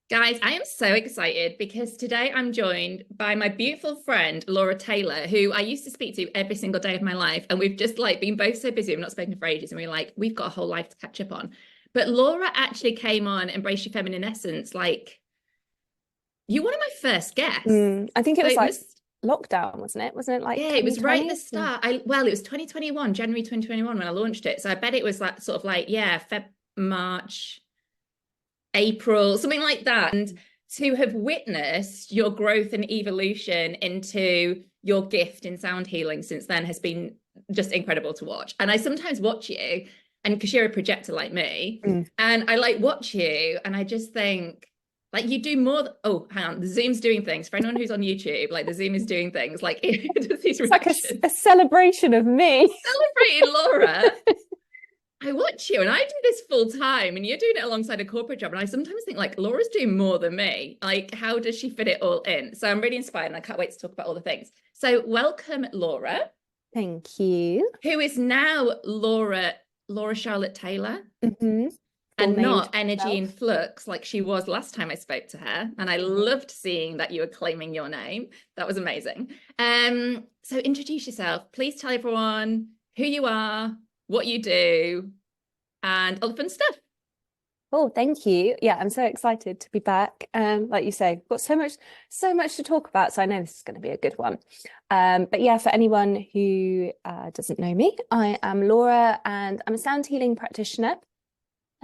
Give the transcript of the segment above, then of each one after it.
Guys, I am so excited because today I'm joined by my beautiful friend, Laura Taylor, who I used to speak to every single day of my life. And we've just been both so busy. We've not spoken for ages. And we're like, we've got a whole life to catch up on. But Laura actually came on Embrace Your Feminine Essence. You one of my first guests. I think it So was it like must, lockdown, wasn't it? Wasn't it like yeah, it was right at the 2020? start. It was 2021, January 2021 when I launched it. So I bet it was Feb, March, April, something like that. And to have witnessed your growth and evolution into your gift in sound healing since then has been just incredible to watch. And I sometimes watch you, and because you're a projector like me, Mm. and I watch you, and I just think, you do more. Oh, hang on, the Zoom's doing things for anyone who's on YouTube. The Zoom is doing things like these It's like reactions, a celebration of me. celebrating Laura. I watch you and I do this full time and you're doing it alongside a corporate job. And I sometimes think Laura's doing more than me. How does she fit it all in? So I'm really inspired and I can't wait to talk about all the things. So welcome, Laura, Thank you. who is now Laura Charlotte Taylor hmm Full and name to not Energy in myself. Flux like she was last time I spoke to her. And I loved seeing that you were claiming your name. That was amazing. So introduce yourself. Please tell everyone who you are, what you do, and all the fun stuff. Oh, thank you. Yeah, I'm so excited to be back. Like you say, got so much to talk about. So I know this is going to be a good one. But yeah, for anyone who doesn't know me, I am Laura and I'm a sound healing practitioner.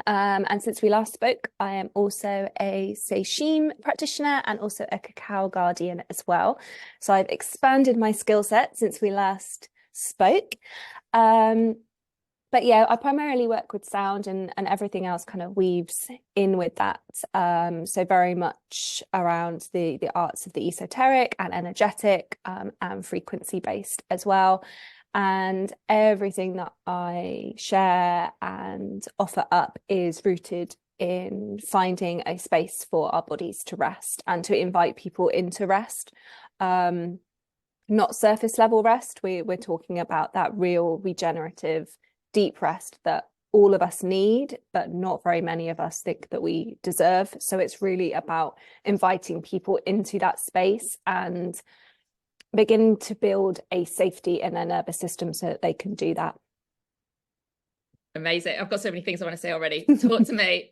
And since we last spoke, I am also a Seishim practitioner and also a cacao guardian as well. So I've expanded my skill set since we last spoke. But yeah, I primarily work with sound and everything else kind of weaves in with that. So very much around the arts of the esoteric and energetic and frequency based as well. And everything that I share and offer up is rooted in finding a space for our bodies to rest and to invite people into rest. Not surface level rest. We're talking about that real regenerative deep rest that all of us need, but not very many of us think that we deserve. So it's really about inviting people into that space and begin to build a safety in their nervous system so that they can do that. Amazing. I've got so many things I want to say already. Talk to me.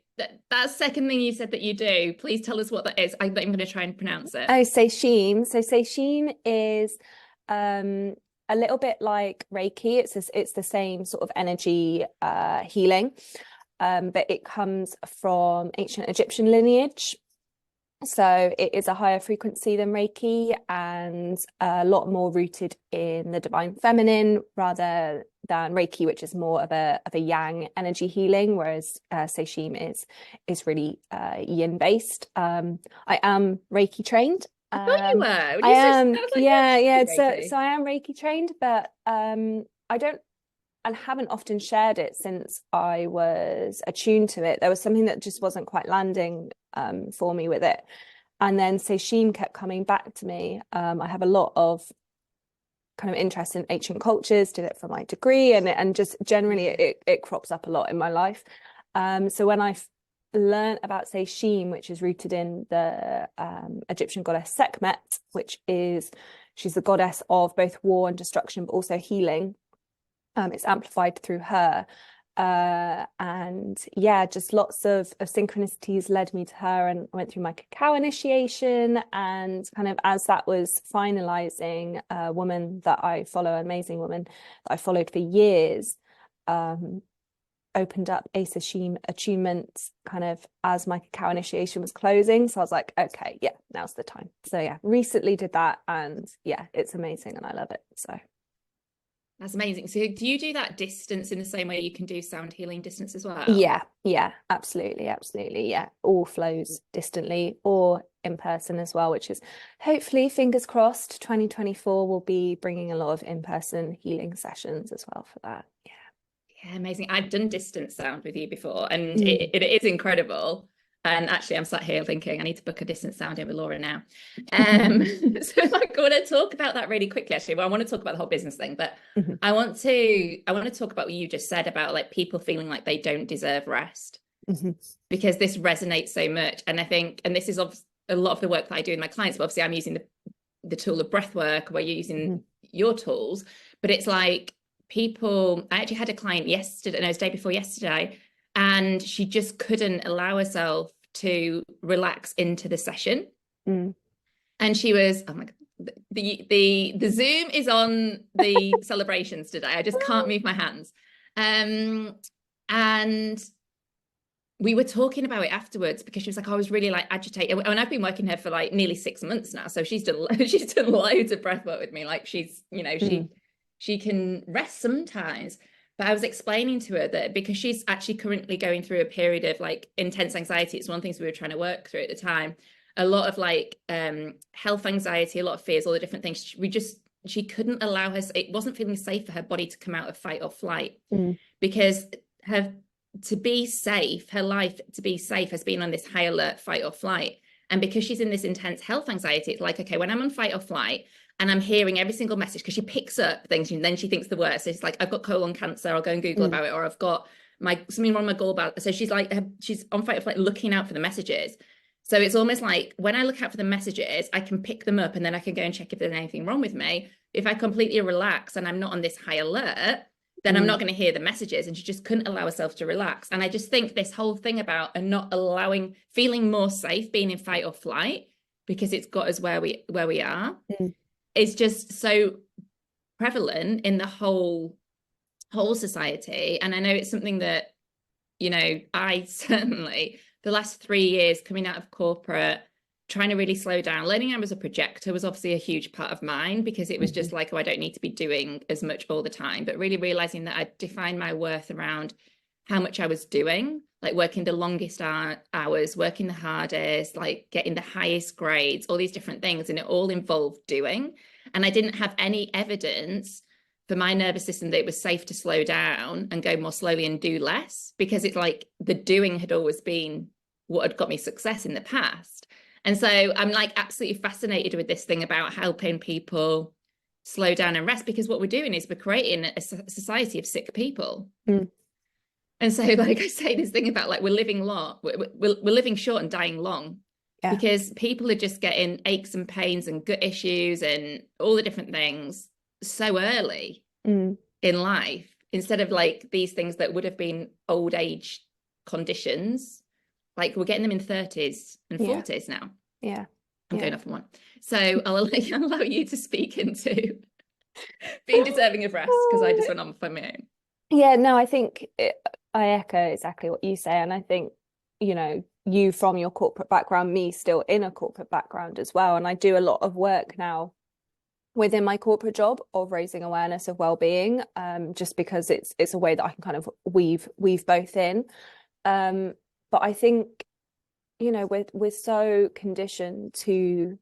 That second thing you said that you do, please tell us what that is. I'm going to try and pronounce it. Oh, Seishim. So Seishim is a little bit like Reiki. It's the same sort of energy healing, but it comes from ancient Egyptian lineage. So it is a higher frequency than Reiki and a lot more rooted in the divine feminine rather than Reiki, which is more of a yang energy healing, whereas Seishim is really yin based. I am Reiki trained. I thought you were. When I you said, am, I was like, yeah, yeah. Reiki. So I am Reiki trained, but I don't and haven't often shared it since I was attuned to it. There was something that just wasn't quite landing for me with it. And then Seishim kept coming back to me. I have a lot of kind of interest in ancient cultures, did it for my degree, and just generally it crops up a lot in my life. So when I learned about Seishim, which is rooted in the Egyptian goddess Sekhmet, she's the goddess of both war and destruction, but also healing. It's amplified through her. And yeah, just lots of synchronicities led me to her, and I went through my cacao initiation. And kind of as that was finalizing, a woman that I follow, an amazing woman that I followed for years, opened up a Seishim attunement kind of as my cacao initiation was closing. So I was like, okay, yeah, now's the time. So yeah, recently did that, and yeah, it's amazing and I love it. So That's amazing. So do you do that distance in the same way you can do sound healing distance as well? yeah, absolutely. Yeah, all flows distantly or in person as well, which is hopefully, fingers crossed, 2024 will be bringing a lot of in-person healing sessions as well for that. Yeah, amazing. I've done distance sound with you before, and Mm. it is incredible. And actually, I'm sat here thinking I need to book a distance sound in with Laura now. So I want to talk about that really quickly. Actually, well, I want to talk about the whole business thing, but Mhm. I want to talk about what you just said about people feeling like they don't deserve rest. because this resonates so much. And I think, and this is a lot of the work that I do with my clients, but obviously I'm using the tool of breath work, where you're using your tools, but it's like people, I actually had a client yesterday, no, it was the day before yesterday, and she just couldn't allow herself to relax into the session. And she was, oh my God, the Zoom is on the celebrations today. I just can't move my hands. And we were talking about it afterwards, because she was like, I was really like agitated. And I've been working here for like nearly 6 months now. So she's done loads of breath work with me. Like she's, you know, she can rest sometimes. But I was explaining to her that because she's actually currently going through a period of like intense anxiety, it's one of the things we were trying to work through at the time. A lot of like health anxiety, a lot of fears, all the different things. She couldn't allow her, it wasn't feeling safe for her body to come out of fight or flight, because to be safe, her life to be safe has been on this high alert fight or flight. And because she's in this intense health anxiety, it's like, okay, when I'm on fight or flight and I'm hearing every single message, because she picks up things and then she thinks the worst. So it's like, I've got colon cancer, I'll go and Google about it, or I've got something wrong with my gallbladder. So she's like, she's on fight or flight looking out for the messages. So it's almost like when I look out for the messages, I can pick them up and then I can go and check if there's anything wrong with me. If I completely relax and I'm not on this high alert, then I'm not going to hear the messages. And she just couldn't allow herself to relax. And I just think this whole thing about not allowing, feeling more safe being in fight or flight, because it's got us where we are, is just so prevalent in the whole society. And I know it's something that, you know, I certainly, the last 3 years coming out of corporate, trying to really slow down, learning I was a projector was obviously a huge part of mine, because it was just like, oh, I don't need to be doing as much all the time, but really realizing that I defined my worth around how much I was doing, like working the longest hours, working the hardest, like getting the highest grades, all these different things. And it all involved doing. And I didn't have any evidence for my nervous system that it was safe to slow down and go more slowly and do less, because it's like the doing had always been what had got me success in the past. And so I'm like absolutely fascinated with this thing about helping people slow down and rest, because what we're doing is we're creating a society of sick people. And so, like I say, this thing about like we're living long, we're living short and dying long, because people are just getting aches and pains and gut issues and all the different things so early in life, instead of like these things that would have been old age conditions. Like we're getting them in 30s and 40s now. I'm going off on one. So I'll allow you to speak into being deserving of rest, because I just went on for my own. Yeah, no, I think I echo exactly what you say. And I think, you know, you from your corporate background, me still in a corporate background as well. And I do a lot of work now within my corporate job of raising awareness of well-being, just because it's a way that I can kind of weave both in. But I think, you know, we're so conditioned to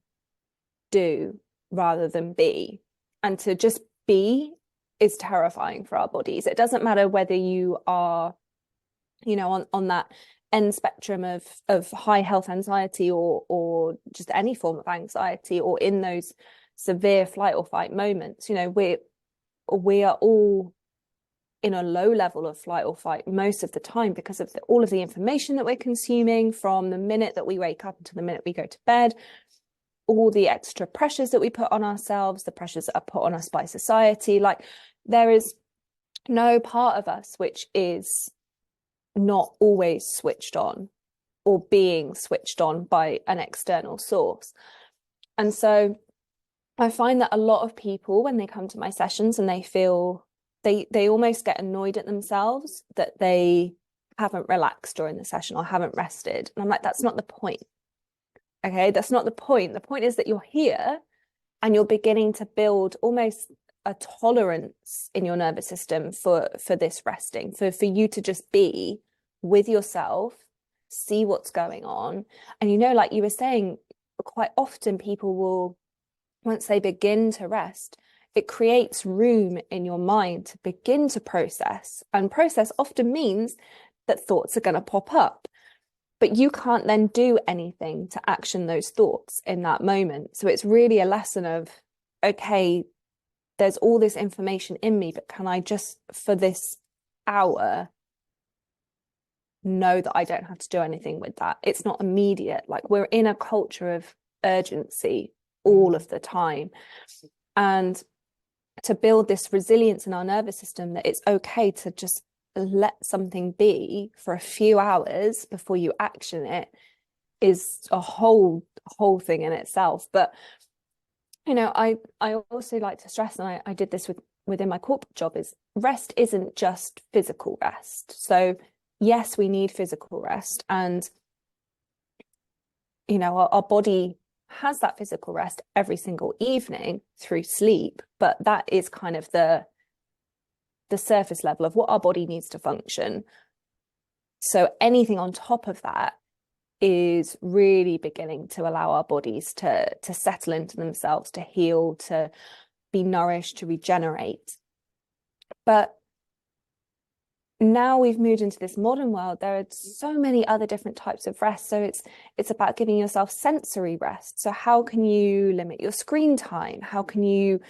do rather than be, and to just be is terrifying for our bodies. It doesn't matter whether you are, you know, on that end spectrum of high health anxiety or just any form of anxiety, or in those severe flight or fight moments. You know, we are all in a low level of flight or fight most of the time, because of all of the information that we're consuming from the minute that we wake up until the minute we go to bed, all the extra pressures that we put on ourselves, the pressures that are put on us by society. Like there is no part of us which is not always switched on or being switched on by an external source. And so I find that a lot of people, when they come to my sessions and they feel they almost get annoyed at themselves that they haven't relaxed during the session or haven't rested. And I'm like, that's not the point. Okay, that's not the point. The point is that you're here and you're beginning to build almost a tolerance in your nervous system for this resting, for you to just be with yourself, see what's going on. And, you know, like you were saying, quite often people will, once they begin to rest, it creates room in your mind to begin to process. And process often means that thoughts are going to pop up, but you can't then do anything to action those thoughts in that moment. So it's really a lesson of, okay, there's all this information in me, but can I just, for this hour, know that I don't have to do anything with that. It's not immediate. Like, we're in a culture of urgency all of the time. And to build this resilience in our nervous system, that it's okay to just let something be for a few hours before you action it, is a whole thing in itself. But I also like to stress, and I did this within my corporate job, is rest isn't just physical rest. So yes, we need physical rest, and our body has that physical rest every single evening through sleep, but that is kind of the surface level of what our body needs to function. So anything on top of that is really beginning to allow our bodies to settle into themselves, to heal, to be nourished, to regenerate. But now we've moved into this modern world, there are so many other different types of rest. So it's about giving yourself sensory rest. So how can you limit your screen time? How can you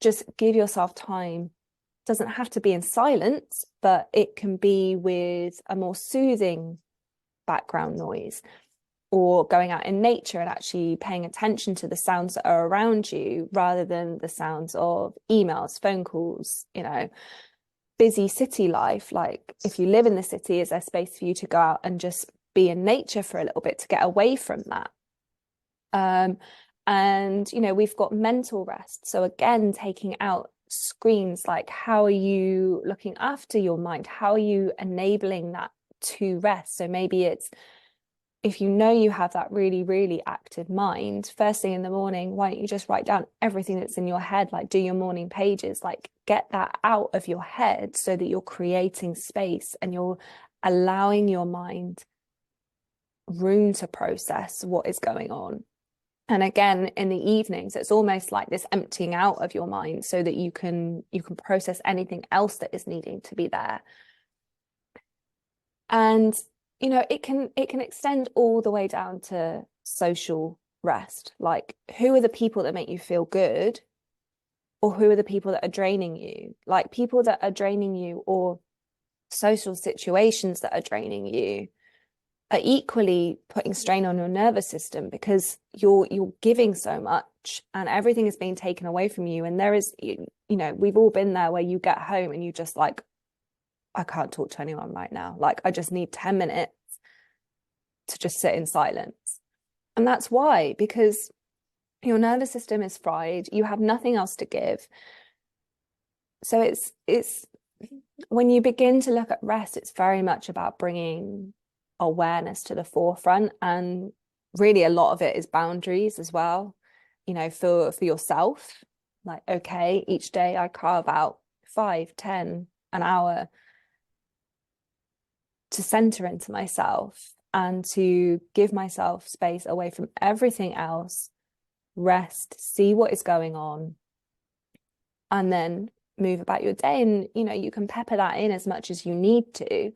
just give yourself time? It doesn't have to be in silence, but it can be with a more soothing background noise, or going out in nature and actually paying attention to the sounds that are around you, rather than the sounds of emails, phone calls, busy city life. Like, if you live in the city, is there space for you to go out and just be in nature for a little bit, to get away from that? And we've got mental rest. So again, taking out screens, like, how are you looking after your mind? How are you enabling that to rest? So maybe it's, if you have that really, really active mind, first thing in the morning, why don't you just write down everything that's in your head? Like, do your morning pages, like, get that out of your head, so that you're creating space and you're allowing your mind room to process what is going on. And again, in the evenings, it's almost like this emptying out of your mind, so that you can process anything else that is needing to be there. And it can extend all the way down to social rest. Like, who are the people that make you feel good, or who are the people that are draining you? Like, people that are draining you, or social situations that are draining you, are equally putting strain on your nervous system, because you're giving so much and everything is being taken away from you. And there is, we've all been there, where you get home and you just like, I can't talk to anyone right now. Like, I just need 10 minutes to just sit in silence. And that's why, because your nervous system is fried. You have nothing else to give. So it's when you begin to look at rest, it's very much about bringing awareness to the forefront. And really, a lot of it is boundaries as well, for yourself. Like, okay, each day I carve out 5, 10, an hour to center into myself, and to give myself space away from everything else, rest, see what is going on, and then move about your day. And you can pepper that in as much as you need to.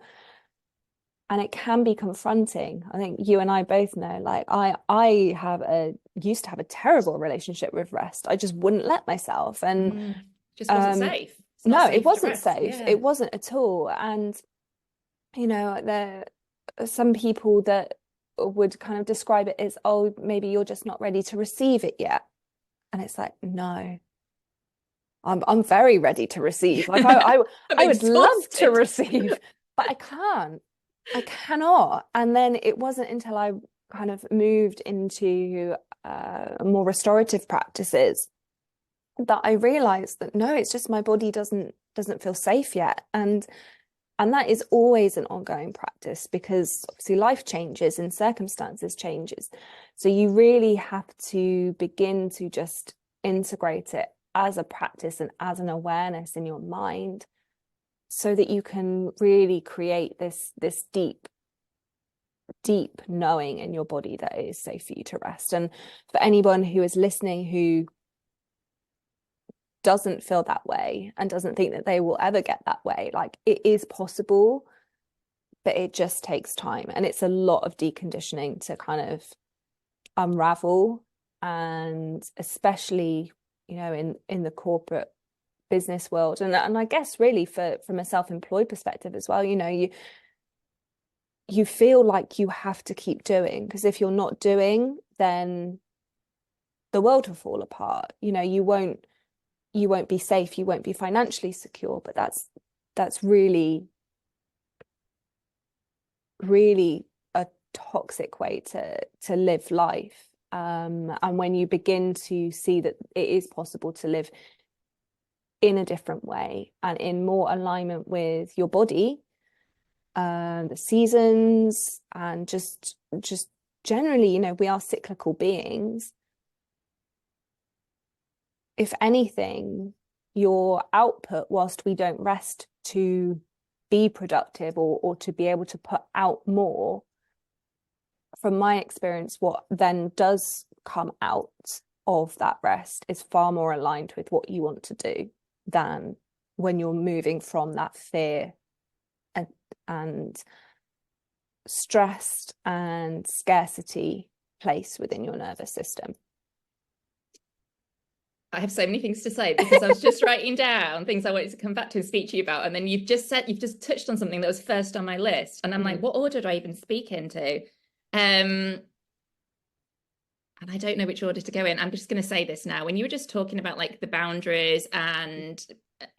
And it can be confronting. I think you and I both know, like, I used to have a terrible relationship with rest. I just wouldn't let myself, and just wasn't safe. No, it wasn't safe. Yeah. It wasn't at all. And there are some people that would kind of describe it as, oh, maybe you're just not ready to receive it yet. And it's like, no, I'm very ready to receive. Like, I would love to receive, but I cannot. And then it wasn't until I kind of moved into more restorative practices that I realized that no, it's just my body doesn't feel safe yet. And that is always an ongoing practice, because obviously life changes and circumstances changes. So you really have to begin to just integrate it as a practice and as an awareness in your mind, so that you can really create this deep knowing in your body that it is safe for you to rest. And for anyone who is listening who doesn't feel that way and doesn't think that they will ever get that way, like, it is possible, but it just takes time, and it's a lot of deconditioning to kind of unravel. And especially in the corporate business world, and I guess really from a self-employed perspective as well, you you feel like you have to keep doing, because if you're not doing, then the world will fall apart. You won't be safe, you won't be financially secure. But that's really, really a toxic way to live life. And when you begin to see that it is possible to live in a different way and in more alignment with your body, the seasons, and just generally, we are cyclical beings. If anything, your output, whilst we don't rest to be productive or to be able to put out more, from my experience, what then does come out of that rest is far more aligned with what you want to do than when you're moving from that fear and stressed and scarcity place within your nervous system. I have so many things to say because I was just writing down things I wanted to come back to and speak to you about. And then you've just touched on something that was first on my list. And I'm like, what order do I even speak into? And I don't know which order to go in. I'm just going to say this now. When you were just talking about like the boundaries and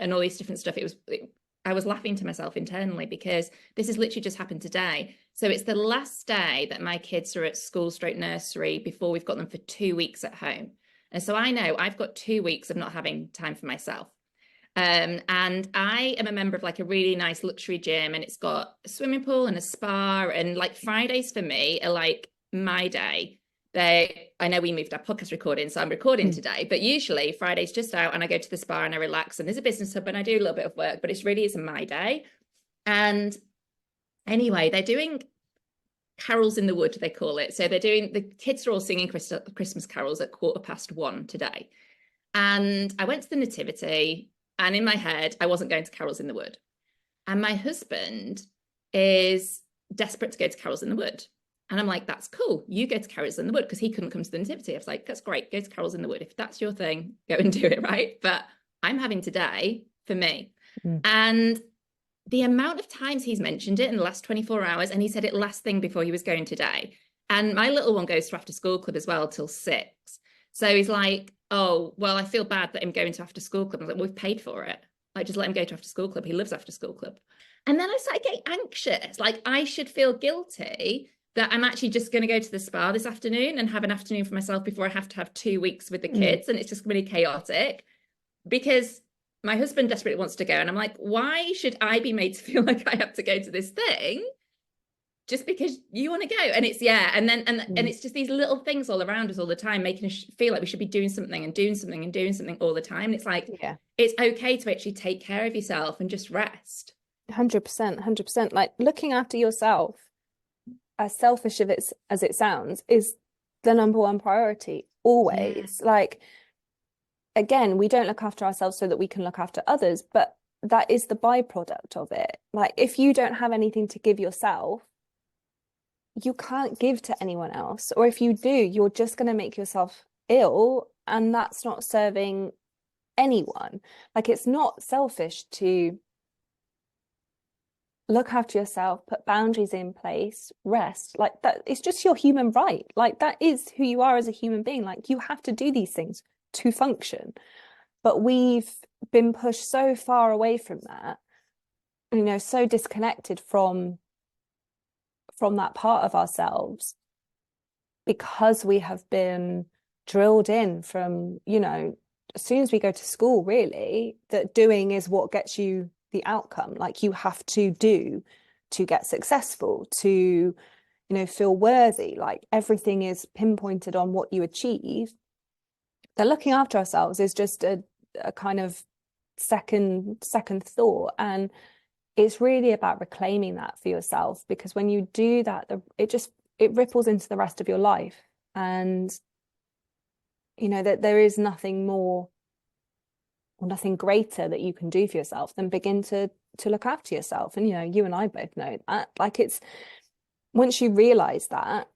all these different stuff, I was laughing to myself internally because this has literally just happened today. So it's the last day that my kids are at school / nursery before we've got them for 2 weeks at home. And so I know I've got 2 weeks of not having time for myself. And I am a member of like a really nice luxury gym, and it's got a swimming pool and a spa, and like Fridays for me are like my day. I know we moved our podcast recording, so I'm recording today, but usually Friday's just out and I go to the spa and I relax, and there's a business hub and I do a little bit of work, but it's really is my day. And anyway, they're doing carols in the wood, they call it. So the kids are all singing Christmas carols at 1:15 today. And I went to the nativity, and in my head, I wasn't going to carols in the wood. And my husband is desperate to go to carols in the wood. And I'm like, that's cool. You go to carols in the wood, because he couldn't come to the nativity. I was like, that's great. Go to carols in the wood. If that's your thing, go and do it, right? But I'm having today for me. And the amount of times he's mentioned it in the last 24 hours, and he said it last thing before he was going today. And my little one goes to after school club as well till 6. So he's like, oh, well, I feel bad that I'm going to after school club. I was like, well, we've paid for it. Like, just let him go to after school club. He loves after school club. And then I started getting anxious. Like, I should feel guilty that I'm actually just going to go to the spa this afternoon and have an afternoon for myself before I have to have 2 weeks with the kids. And it's just going to be chaotic because my husband desperately wants to go. And I'm like, why should I be made to feel like I have to go to this thing just because you want to go? And it's, and it's just these little things all around us all the time, making us feel like we should be doing something and doing something and doing something all the time. And it's like, it's okay to actually take care of yourself and just rest. 100%. Like, looking after yourself, as selfish as it sounds, is the number one priority always. Like, again, we don't look after ourselves so that we can look after others, but that is the byproduct of it. Like, if you don't have anything to give yourself, you can't give to anyone else. Or if you do, you're just going to make yourself ill, and that's not serving anyone. Like, it's not selfish to look after yourself, put boundaries in place, rest. Like, that, it's just your human right. Like, that is who you are as a human being. Like, you have to do these things to function. But we've been pushed so far away from that, so disconnected from that part of ourselves, because we have been drilled in from, as soon as we go to school, really, that doing is what gets you the outcome. Like, you have to do to get successful, to feel worthy. Like, everything is pinpointed on what you achieve. That looking after ourselves is just a kind of second thought. And it's really about reclaiming that for yourself, because when you do that, it ripples into the rest of your life. And that there is nothing more or nothing greater that you can do for yourself than begin to look after yourself. And you and I both know that. Like, it's, once you realize that,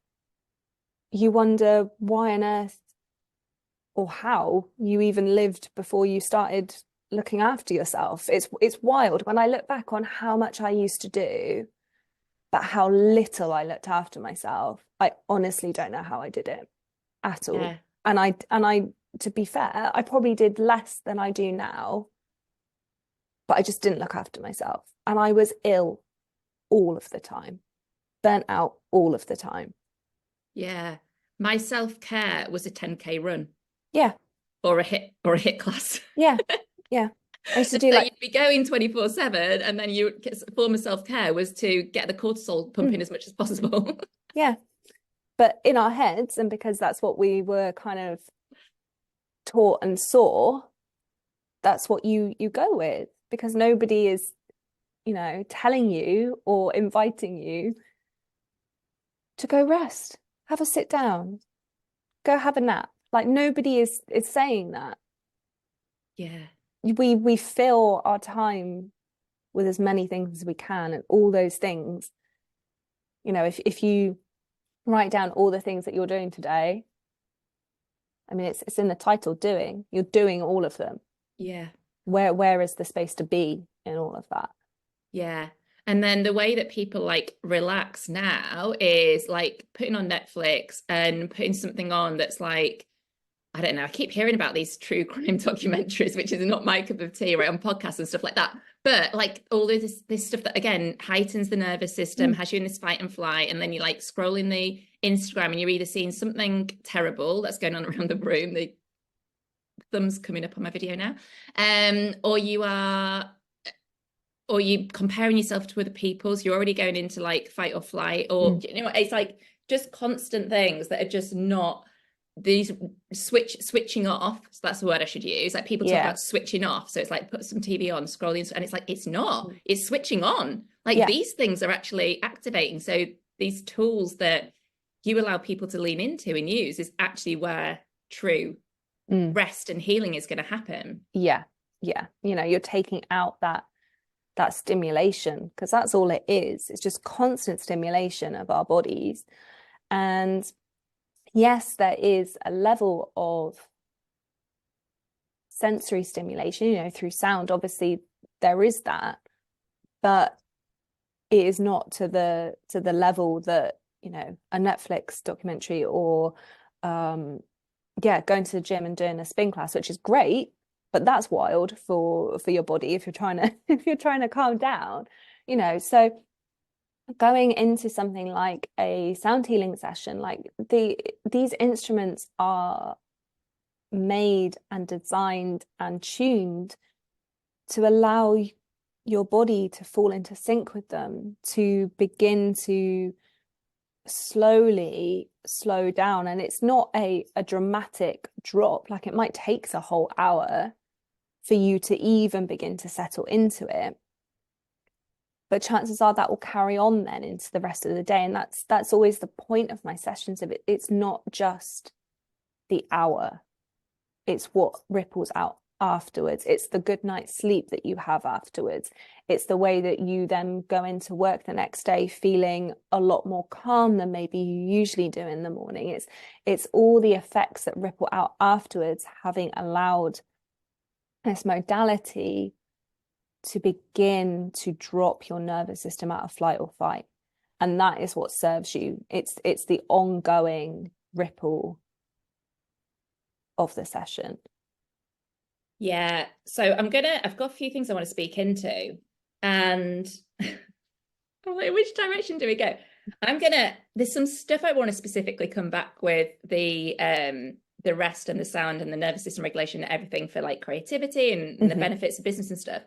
you wonder why on earth or how you even lived before you started looking after yourself. It's wild when I look back on how much I used to do but how little I looked after myself. I honestly don't know how I did it at all. Yeah. And I, to be fair, I probably did less than I do now, but I just didn't look after myself. And I was ill all of the time, burnt out all of the time. Yeah. My self-care was a 10K run Yeah. or a hit class. Yeah. Yeah. I used to And do so like, you'd be going 24/7, and then your form of self-care was to get the cortisol pumping as much as possible. yeah. But in our heads, and because that's what we were kind of taught and saw, that's what you go with, because nobody is, telling you or inviting you to go rest, have a sit down, go have a nap. Like nobody is saying that. Yeah. We fill our time with as many things as we can, and all those things, if you write down all the things that you're doing today, I mean, it's in the title, doing. You're doing all of them. Yeah. Where is the space to be in all of that? Yeah. And then the way that people like relax now is like putting on Netflix and putting something on that's like, I don't know, I keep hearing about these true crime documentaries, which is not my cup of tea, right, on podcasts and stuff like that. But like all of this stuff that again heightens the nervous system, has you in this fight and flight, and then you like scrolling the Instagram and you're either seeing something terrible that's going on around the room, the thumbs coming up on my video now, or you comparing yourself to other people, so you're already going into like fight or flight, or it's like just constant things that are just not these switching off. So that's the word I should use. Like people talk about switching off, so it's like put some TV on, scrolling, and it's like it's not, it's switching on. Like these things are actually activating. So these tools that you allow people to lean into and use is actually where true rest and healing is going to happen. Yeah you're taking out that stimulation, because that's all it is. It's just constant stimulation of our bodies. And yes, there is a level of sensory stimulation, through sound. Obviously there is that, but it is not to the level that a Netflix documentary or going to the gym and doing a spin class, which is great, but that's wild for your body if you're trying to calm down. So going into something like a sound healing session, like these instruments are made and designed and tuned to allow your body to fall into sync with them, to begin to slowly slow down. And it's not a dramatic drop. Like it might take a whole hour for you to even begin to settle into it, but chances are that will carry on then into the rest of the day. And that's always the point of my sessions. Of it's not just the hour, it's what ripples out afterwards. It's the good night's sleep that you have afterwards. It's the way that you then go into work the next day feeling a lot more calm than maybe you usually do in the morning. It's all the effects that ripple out afterwards, having allowed this modality to begin to drop your nervous system out of flight or fight. And that is what serves you. It's the ongoing ripple of the session. Yeah. So I've got a few things I want to speak into, and I'm like, which direction do we go? There's some stuff I want to specifically come back with the rest and the sound and the nervous system regulation and everything for like creativity and the benefits of business and stuff.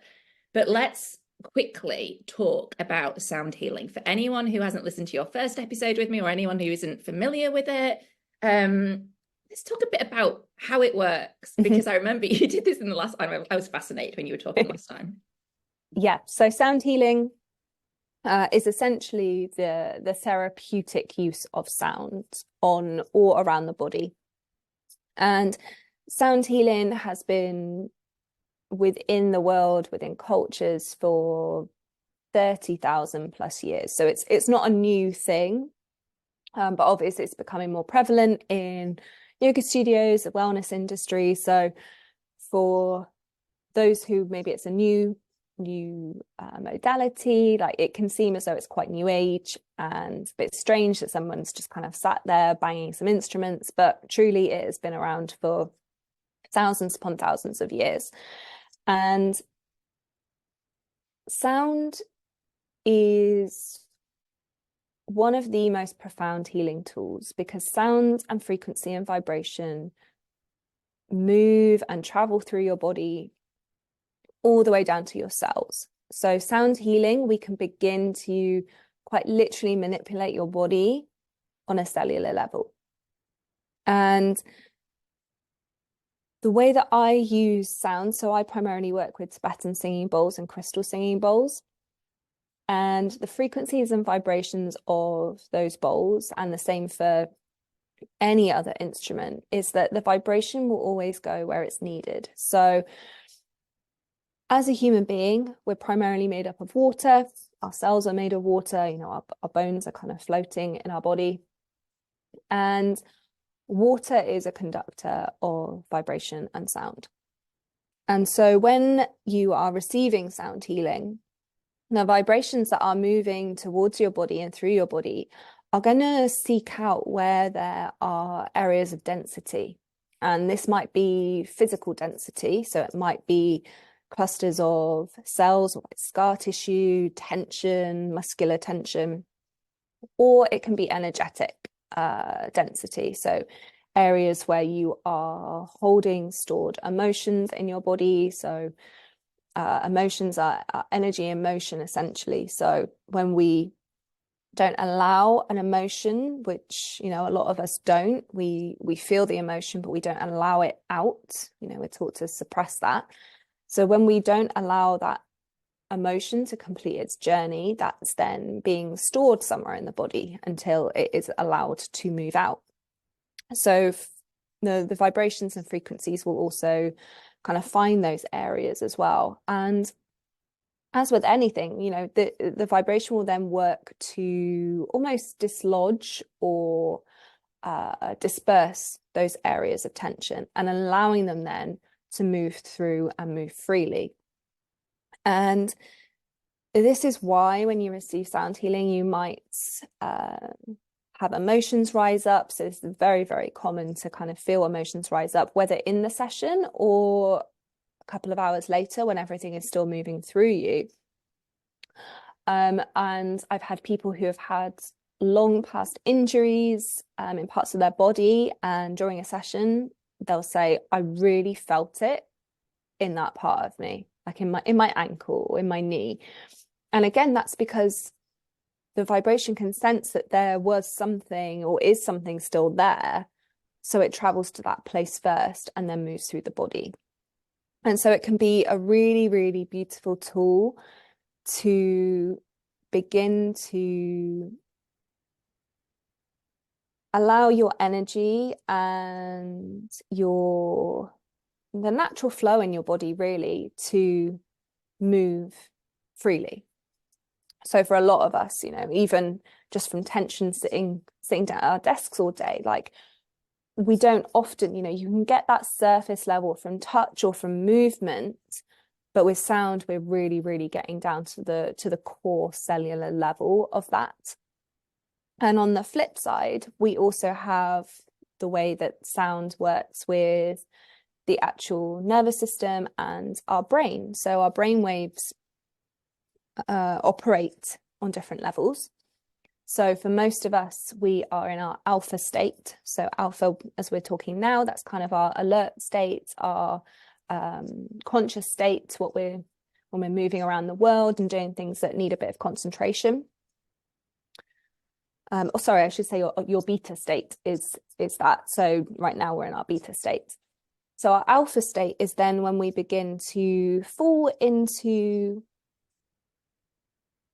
But let's quickly talk about sound healing for anyone who hasn't listened to your first episode with me, or anyone who isn't familiar with it. Let's talk a bit about how it works, because I remember you did this in the last time. I was fascinated when you were talking last time. Yeah. So sound healing is essentially the therapeutic use of sound on or around the body. And sound healing has been within the world, within cultures for 30,000 plus years. So it's not a new thing, but obviously it's becoming more prevalent in yoga studios, the wellness industry. So for those who maybe it's a new new modality. Like, it can seem as though it's quite new age and a bit strange that someone's just kind of sat there banging some instruments, but truly it has been around for thousands upon thousands of years. And sound is one of the most profound healing tools, because sound and frequency and vibration move and travel through your body all the way down to your cells. So sound healing, we can begin to quite literally manipulate your body on a cellular level. And the way that I use sound, so I primarily work with Tibetan singing bowls and crystal singing bowls. And the frequencies and vibrations of those bowls, and the same for any other instrument, is that the vibration will always go where it's needed. So as a human being, we're primarily made up of water. Our cells are made of water, you know, our bones are kind of floating in our body. And water is a conductor of vibration and sound. And so when you are receiving sound healing, the vibrations that are moving towards your body and through your body are going to seek out where there are areas of density. And this might be physical density. So it might be clusters of cells, or scar tissue, tension, muscular tension, or it can be energetic density. So areas where you are holding stored emotions in your body. So emotions are energy in motion, essentially. So when we don't allow an emotion, which, you know, a lot of us don't, we feel the emotion, but we don't allow it out. You know, we're taught to suppress that. So when we don't allow that emotion to complete its journey, that's then being stored somewhere in the body until it is allowed to move out. So the vibrations and frequencies will also kind of find those areas as well. And as with anything, you know, the vibration will then work to almost dislodge or disperse those areas of tension, and allowing them then to move through and move freely. And this is why when you receive sound healing, you might have emotions rise up. So this is very, very common to kind of feel emotions rise up, whether in the session or a couple of hours later when everything is still moving through you. And I've had people who have had long past injuries in parts of their body, and during a session they'll say, I really felt it in that part of me, like in my ankle, in my knee. And again, that's because the vibration can sense that there was something or is something still there. So it travels to that place first and then moves through the body. And so it can be a really, really beautiful tool to begin to allow your energy and the natural flow in your body really to move freely. So for a lot of us, you know, even just from tension sitting down at our desks all day, like, we don't often, you know, you can get that surface level from touch or from movement, but with sound, we're really, really getting down to the core cellular level of that. And on the flip side, we also have the way that sound works with the actual nervous system and our brain. So our brain waves operate on different levels. So for most of us, we are in our alpha state. So alpha, as we're talking now, that's kind of our alert state, our conscious state, when we're moving around the world and doing things that need a bit of concentration. Or sorry, I should say your beta state is that. So right now we're in our beta state. So our alpha state is then when we begin to fall into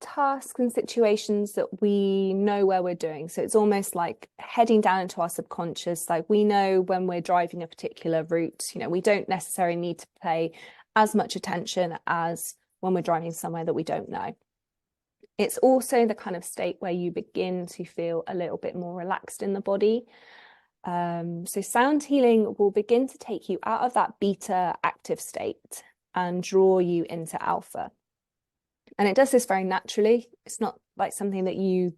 tasks and situations that we know where we're doing. So it's almost like heading down into our subconscious. Like, we know when we're driving a particular route, you know, we don't necessarily need to pay as much attention as when we're driving somewhere that we don't know. It's also the kind of state where you begin to feel a little bit more relaxed in the body. So sound healing will begin to take you out of that beta active state and draw you into alpha. And it does this very naturally. It's not like something that you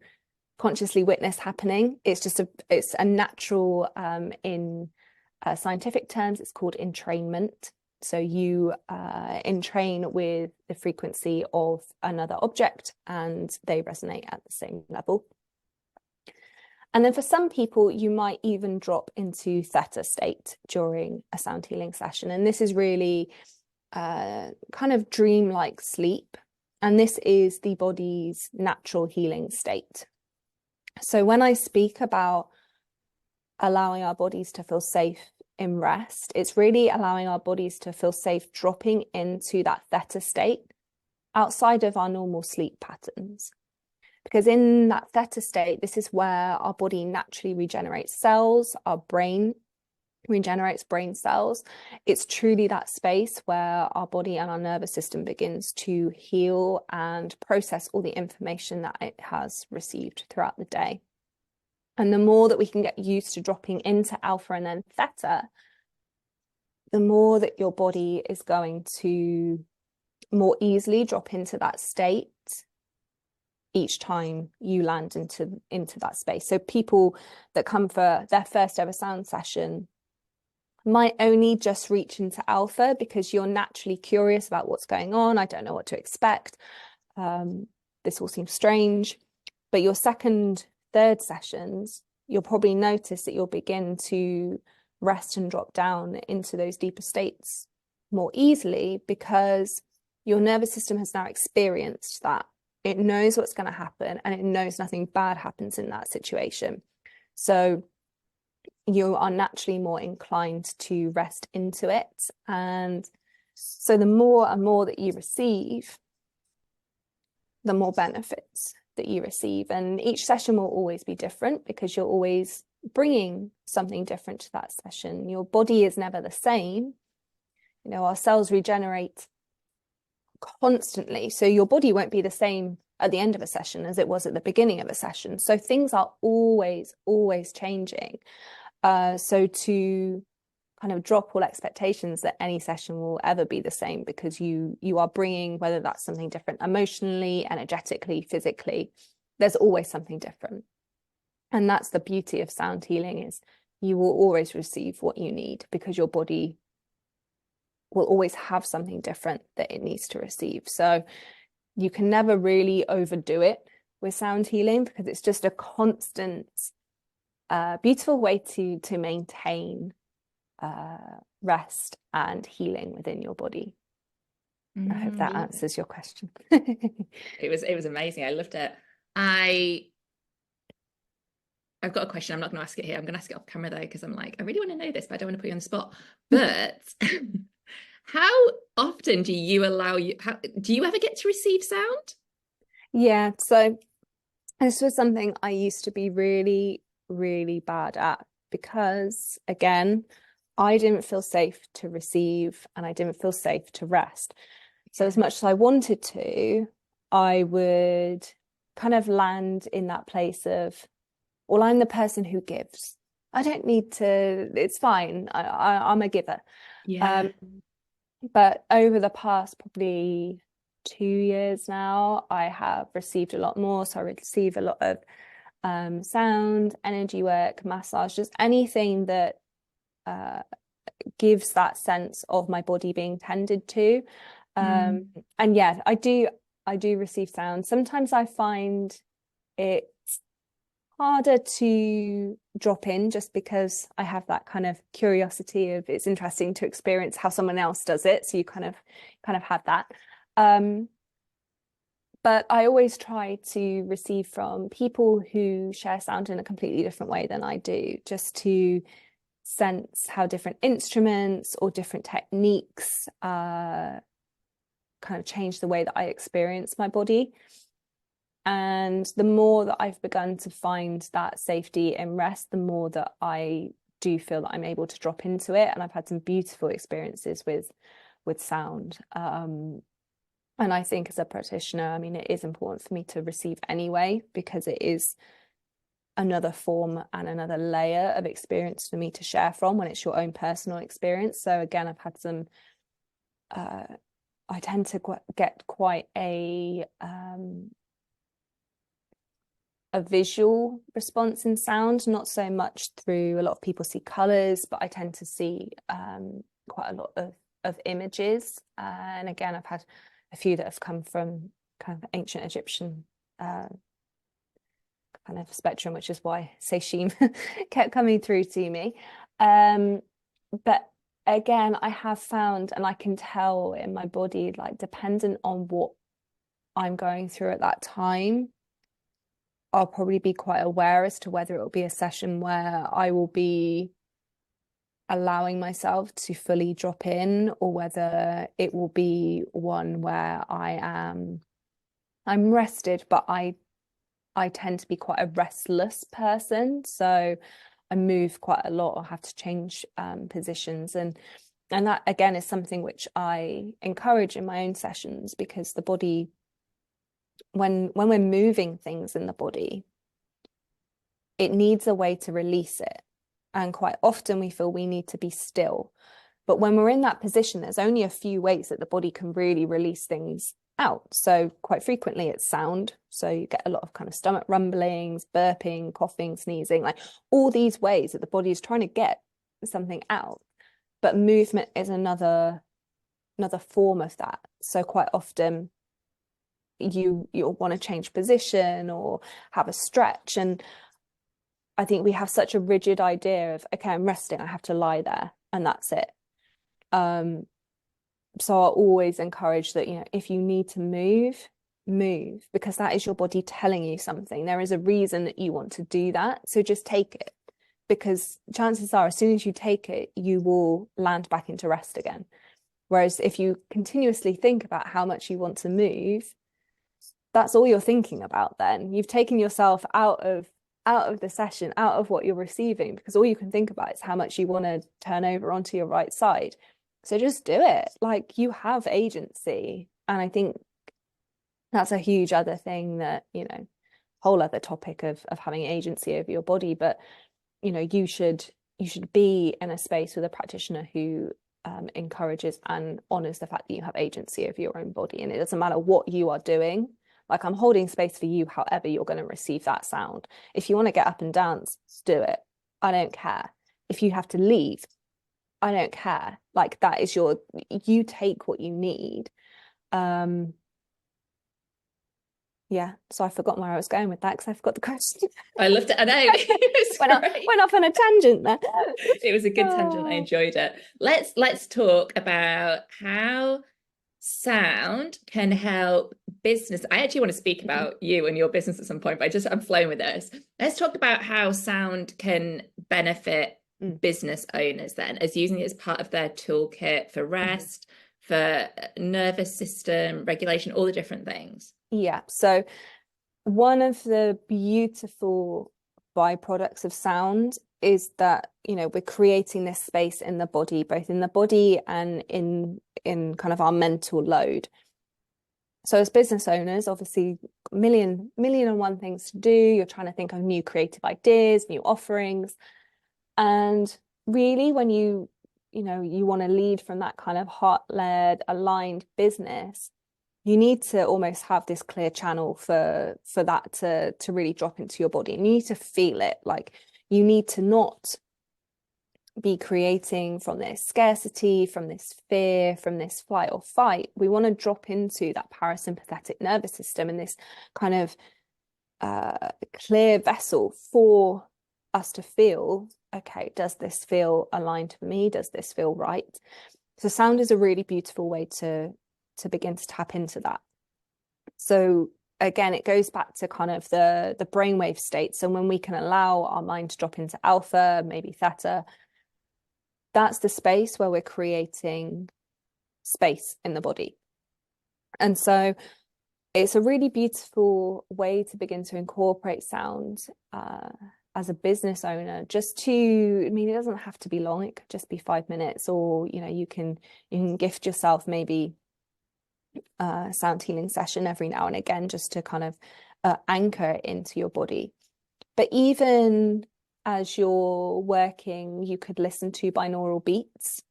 consciously witness happening. It's a natural, in scientific terms, it's called entrainment. So you entrain with the frequency of another object and they resonate at the same level. And then for some people, you might even drop into theta state during a sound healing session. And this is really kind of dreamlike sleep. And this is the body's natural healing state. So when I speak about allowing our bodies to feel safe in rest, it's really allowing our bodies to feel safe dropping into that theta state outside of our normal sleep patterns. Because in that theta state, this is where our body naturally regenerates cells, our brain regenerates brain cells. It's truly that space where our body and our nervous system begins to heal and process all the information that it has received throughout the day. And the more that we can get used to dropping into alpha and then theta, the more that your body is going to more easily drop into that state each time you land into that space. So people that come for their first ever sound session might only just reach into alpha because you're naturally curious about what's going on. I don't know what to expect. This all seems strange. But your second, third sessions, you'll probably notice that you'll begin to rest and drop down into those deeper states more easily because your nervous system has now experienced that. It knows what's going to happen and it knows nothing bad happens in that situation. So you are naturally more inclined to rest into it. And so the more and more that you receive, the more benefits that you receive. And each session will always be different because you're always bringing something different to that session. Your body is never the same. You know, our cells regenerate constantly. So your body won't be the same at the end of a session as it was at the beginning of a session. So things are always changing. So to kind of drop all expectations that any session will ever be the same because you are bringing, whether that's something different emotionally, energetically, physically, there's always something different. And that's the beauty of sound healing, is you will always receive what you need because your body will always have something different that it needs to receive. So you can never really overdo it with sound healing because it's just a constant, beautiful way to maintain rest and healing within your body. I hope that answers your question. It was amazing. I loved it. I've got a question. I'm not going to ask it here. I'm going to ask it off camera though, because I'm like, I really want to know this, but I don't want to put you on the spot. But how often do you do you ever get to receive sound? Yeah, so this was something I used to be really, really bad at because, again, I didn't feel safe to receive and I didn't feel safe to rest. So as much as I wanted to, I would kind of land in that place of, well, I'm the person who gives. I don't need to, it's fine. I'm a giver. Yeah. But over the past probably 2 years now, I have received a lot more. So I receive a lot of sound, energy work, massage, just anything that gives that sense of my body being tended to. And yeah, I do receive sound. Sometimes I find it harder to drop in just because I have that kind of curiosity of it's interesting to experience how someone else does it. So you kind of have that. But I always try to receive from people who share sound in a completely different way than I do, just to sense how different instruments or different techniques kind of change the way that I experience my body. And the more that I've begun to find that safety and rest, the more that I do feel that I'm able to drop into it. And I've had some beautiful experiences with sound. And I think as a practitioner, I mean, it is important for me to receive anyway, because it is another form and another layer of experience for me to share from when it's your own personal experience. So again, I've had some I tend to get quite a visual response in sound, not so much through, a lot of people see colors, but I tend to see quite a lot of images. And again, I've had a few that have come from kind of ancient Egyptian kind of spectrum, which is why sashim kept coming through to me. But again, I have found, and I can tell in my body, like dependent on what I'm going through at that time, I'll probably be quite aware as to whether it will be a session where I will be allowing myself to fully drop in, or whether it will be one where I'm rested, but I tend to be quite a restless person. So I move quite a lot, or have to change positions. And that again is something which I encourage in my own sessions, because the body, when we're moving things in the body, it needs a way to release it. And quite often we feel we need to be still. But when we're in that position, there's only a few ways that the body can really release things out. So quite frequently it's sound. So you get a lot of kind of stomach rumblings, burping, coughing, sneezing, like all these ways that the body is trying to get something out. But movement is another form of that. So quite often you'll want to change position or have a stretch. And I think we have such a rigid idea of, okay, I'm resting, I have to lie there and that's it. So I'll always encourage that, you know, if you need to move, because that is your body telling you something. There is a reason that you want to do that. So just take it, because chances are as soon as you take it, you will land back into rest again. Whereas if you continuously think about how much you want to move, that's all you're thinking about then. You've taken yourself out of the session, out of what you're receiving, because all you can think about is how much you want to turn over onto your right side. So just do it. Like, you have agency. And I think that's a huge other thing that, you know, whole other topic of having agency over your body. But, you know, you should be in a space with a practitioner who encourages and honors the fact that you have agency over your own body. And it doesn't matter what you are doing. Like, I'm holding space for you, however you're going to receive that sound. If you want to get up and dance, do it. I don't care. If you have to leave, I don't care. Like, that is you take what you need. Yeah, so I forgot where I was going with that, because I forgot the question. I loved it. I know. It went off on a tangent there. It was a good tangent. I enjoyed it. Let's talk about how sound can help business. I actually want to speak about you and your business at some point, but I'm flowing with this. Let's talk about how sound can benefit business owners then, as using it as part of their toolkit for rest, for nervous system regulation, all the different things. Yeah. So one of the beautiful byproducts of sound is that, you know, we're creating this space in the body, both in the body and in kind of our mental load. So as business owners, obviously, million and one things to do. You're trying to think of new creative ideas, new offerings. And really, when you want to lead from that kind of heart-led, aligned business, you need to almost have this clear channel for that to really drop into your body. And you need to feel it. Like, you need to not be creating from this scarcity, from this fear, from this flight or fight. We want to drop into that parasympathetic nervous system and this kind of clear vessel for us to feel, okay, does this feel aligned for me? Does this feel right? So sound is a really beautiful way to begin to tap into that. So again, it goes back to kind of the brainwave state. So when we can allow our mind to drop into alpha, maybe theta, that's the space where we're creating space in the body. And so it's a really beautiful way to begin to incorporate sound as a business owner, just to, I mean, it doesn't have to be long. It could just be 5 minutes, or, you know, you can gift yourself maybe a sound healing session every now and again, just to kind of anchor into your body. But even as you're working, you could listen to binaural beats.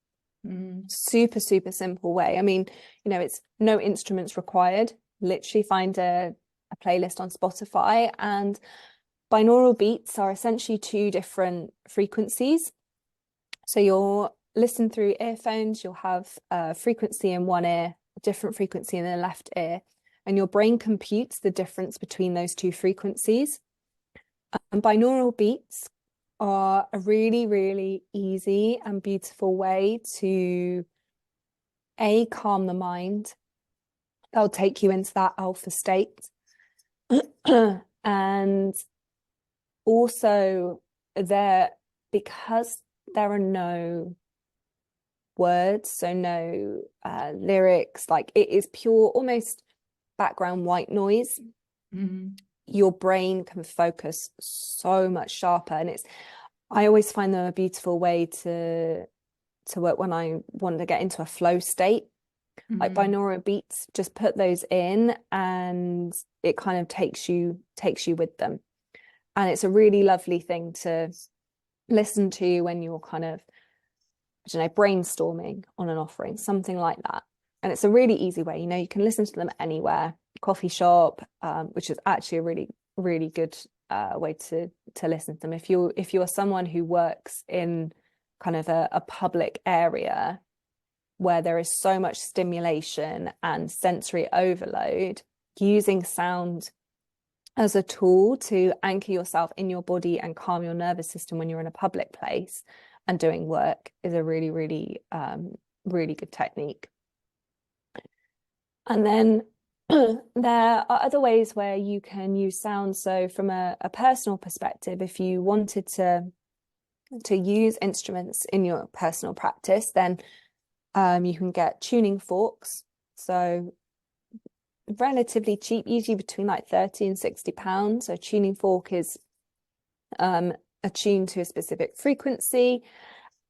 Super, super simple way. I mean, you know, it's no instruments required. Literally find a playlist on Spotify, and binaural beats are essentially two different frequencies. So you'll listen through earphones, you'll have a frequency in one ear, a different frequency in the left ear, and your brain computes the difference between those two frequencies. And binaural beats are a really, really easy and beautiful way to calm the mind. They'll take you into that alpha state. And also because there are no words, so no lyrics, like it is pure, almost background white noise. Your brain can focus so much sharper, and I always find them a beautiful way to work when I want to get into a flow state. Like binaural beats, just put those in and it kind of takes you with them. And it's a really lovely thing to listen to when you're kind of, I don't know, brainstorming on an offering, something like that. And it's a really easy way, you know, you can listen to them anywhere, coffee shop, which is actually a really, really good way to listen to them. If you're someone who works in kind of a public area where there is so much stimulation and sensory overload, using sound as a tool to anchor yourself in your body and calm your nervous system when you're in a public place and doing work is a really, really, really good technique. And then there are other ways where you can use sound. So from a personal perspective, if you wanted to use instruments in your personal practice, then you can get tuning forks. So relatively cheap, usually between like 30 and 60 pounds. So tuning fork is attuned to a specific frequency,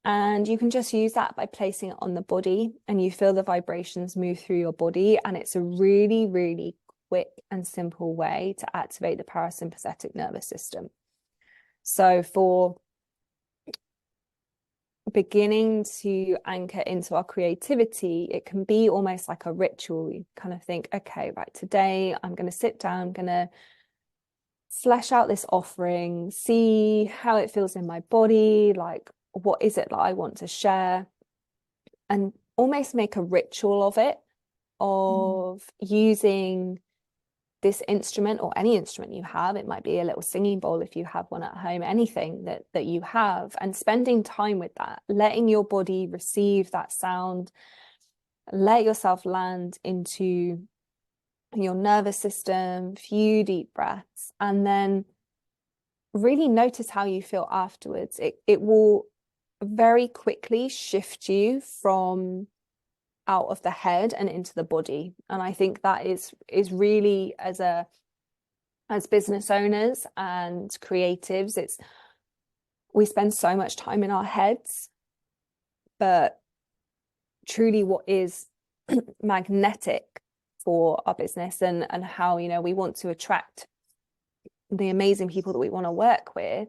and you can just use that by placing it on the body, and you feel the vibrations move through your body. And it's a really, really quick and simple way to activate the parasympathetic nervous system. So for beginning to anchor into our creativity, it can be almost like a ritual. You kind of think, okay, right, today I'm going to sit down, I'm going to flesh out this offering, see how it feels in my body, like what is it that I want to share, and almost make a ritual of it, of using this instrument or any instrument you have. It might be a little singing bowl if you have one at home, anything that you have, and spending time with that, letting your body receive that sound, let yourself land into your nervous system, few deep breaths, and then really notice how you feel afterwards. It will very quickly shift you from out of the head and into the body. And I think that is really, as business owners and creatives, we spend so much time in our heads, but truly what is magnetic for our business and how, you know, we want to attract the amazing people that we want to work with,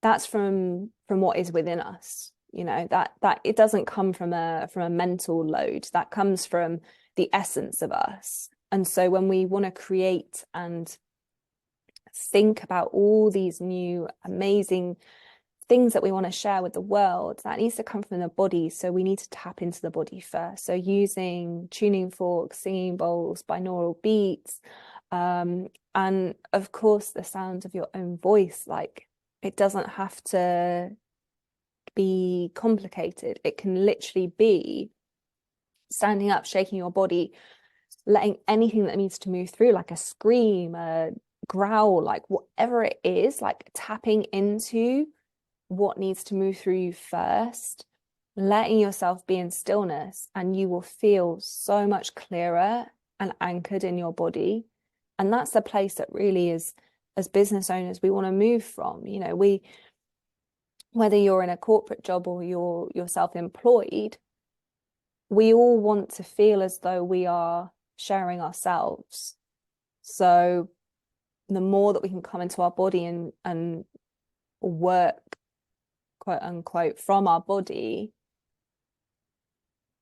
that's from what is within us. You know, that it doesn't come from a mental load, that comes from the essence of us. And so when we want to create and think about all these new amazing things that we want to share with the world, that needs to come from the body. So we need to tap into the body first. So using tuning forks, singing bowls, binaural beats, and of course the sound of your own voice. Like, it doesn't have to be complicated. It can literally be standing up, shaking your body, letting anything that needs to move through, like a scream, a growl, like whatever it is, like tapping into what needs to move through you first, letting yourself be in stillness, and you will feel so much clearer and anchored in your body. And that's the place that really is, as business owners, we want to move from. You know, whether you're in a corporate job or you're self-employed, we all want to feel as though we are sharing ourselves. So the more that we can come into our body and work, quote unquote, from our body,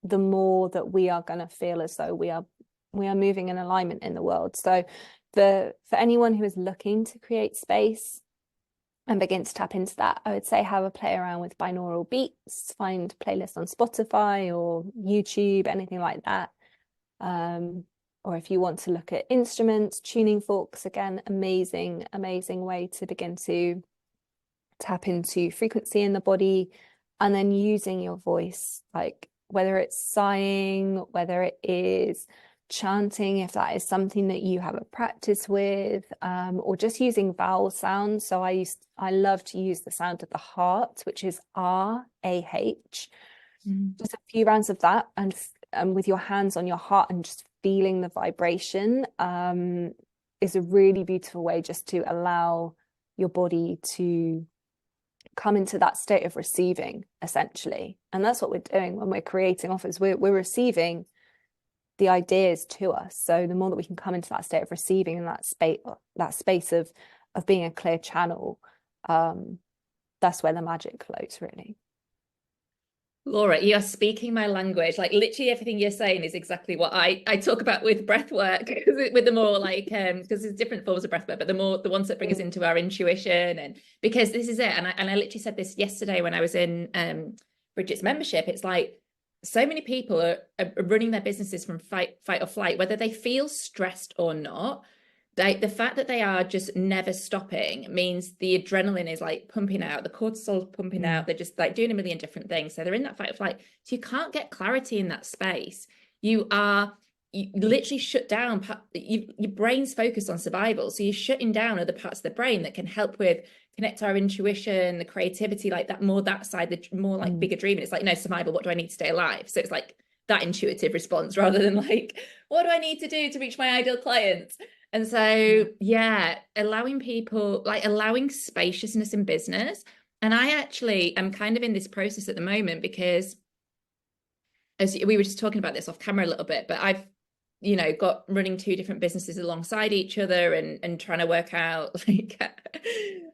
the more that we are going to feel as though we are moving in alignment in the world. So for anyone who is looking to create space and begin to tap into that, I would say have a play around with binaural beats, find playlists on Spotify or YouTube, anything like that. Or if you want to look at instruments, tuning forks, again, amazing way to begin to tap into frequency in the body, and then using your voice, like whether it's sighing, whether it is chanting, if that is something that you have a practice with, or just using vowel sounds. So I love to use the sound of the heart, which is R-A-H. Just a few rounds of that, and with your hands on your heart and just feeling the vibration is a really beautiful way just to allow your body to come into that state of receiving, essentially. And that's what we're doing when we're creating offers. We're receiving the ideas to us. So the more that we can come into that state of receiving and that space of being a clear channel, that's where the magic flows, really. Laura, you are speaking my language. Like literally everything you're saying is exactly what I talk about with breath work, with the more like because there's different forms of breath work, but the ones that bring us into our intuition, and because this is it. And I literally said this yesterday when I was in Bridget's membership. It's like so many people are running their businesses from fight or flight, whether they feel stressed or not. The fact that they are just never stopping means the adrenaline is like pumping out, the cortisol is pumping out. They're just like doing a million different things. So they're in that fight or flight. So you can't get clarity in that space. You literally shut down. Your brain's focused on survival. So you're shutting down other parts of the brain that can help with connect our intuition, the creativity, like that, more that side, the more like bigger dreaming. It's like, no, survival, what do I need to stay alive? So it's like that intuitive response rather than like, what do I need to do to reach my ideal clients? And so, yeah, allowing people, like allowing spaciousness in business. And I actually am kind of in this process at the moment because, as we were just talking about this off camera a little bit, but I've, got running two different businesses alongside each other and trying to work out like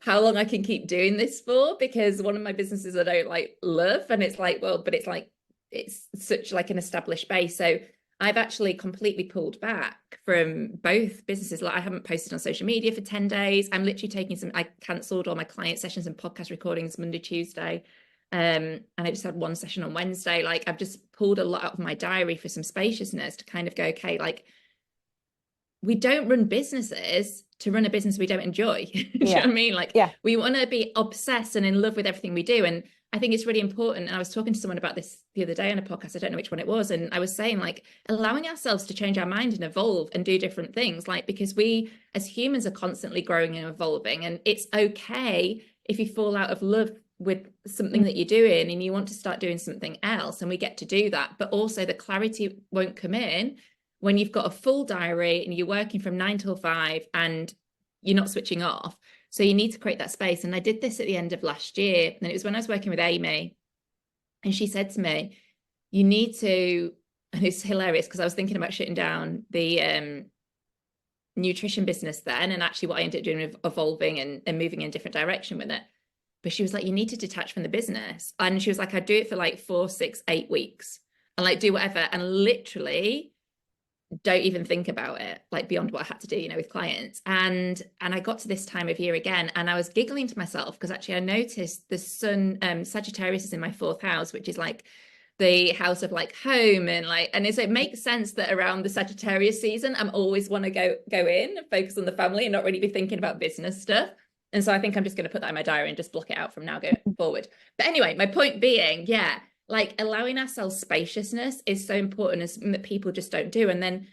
how long I can keep doing this for, because one of my businesses I don't like love. And it's like, well, but it's like, it's such like an established base. So I've actually completely pulled back from both businesses. Like I haven't posted on social media for 10 days. I'm literally I cancelled all my client sessions and podcast recordings Monday, Tuesday. And I just had one session on Wednesday. Like I've just pulled a lot out of my diary for some spaciousness to kind of go, okay, like we don't run businesses to run a business we don't enjoy. Do you know what I mean? Like we want to be obsessed and in love with everything we do. And I think it's really important. And I was talking to someone about this the other day on a podcast. I don't know which one it was. And I was saying like allowing ourselves to change our mind and evolve and do different things, like because we as humans are constantly growing and evolving. And it's okay if you fall out of love with something that you're doing and you want to start doing something else, and we get to do that. But also the clarity won't come in when you've got a full diary and you're working from 9 till 5 and you're not switching off. So you need to create that space. And I did this at the end of last year. And it was when I was working with Amy. And she said to me, you need to, and it's hilarious because I was thinking about shutting down the nutrition business then. And actually what I ended up doing was evolving and moving in a different direction with it. But she was like, you need to detach from the business. And she was like, I'd do it for like 4, 6, 8 weeks and like do whatever. And literally don't even think about it, like beyond what I had to do, with clients. And I got to this time of year again, and I was giggling to myself because actually I noticed the sun, Sagittarius is in my 4th house, which is like the house of like home and like, and so it makes sense that around the Sagittarius season, I'm always want to go in and focus on the family and not really be thinking about business stuff. And so I think I'm just going to put that in my diary and just block it out from now going forward. But anyway, my point being, like allowing ourselves spaciousness is so important, as something that people just don't do. And then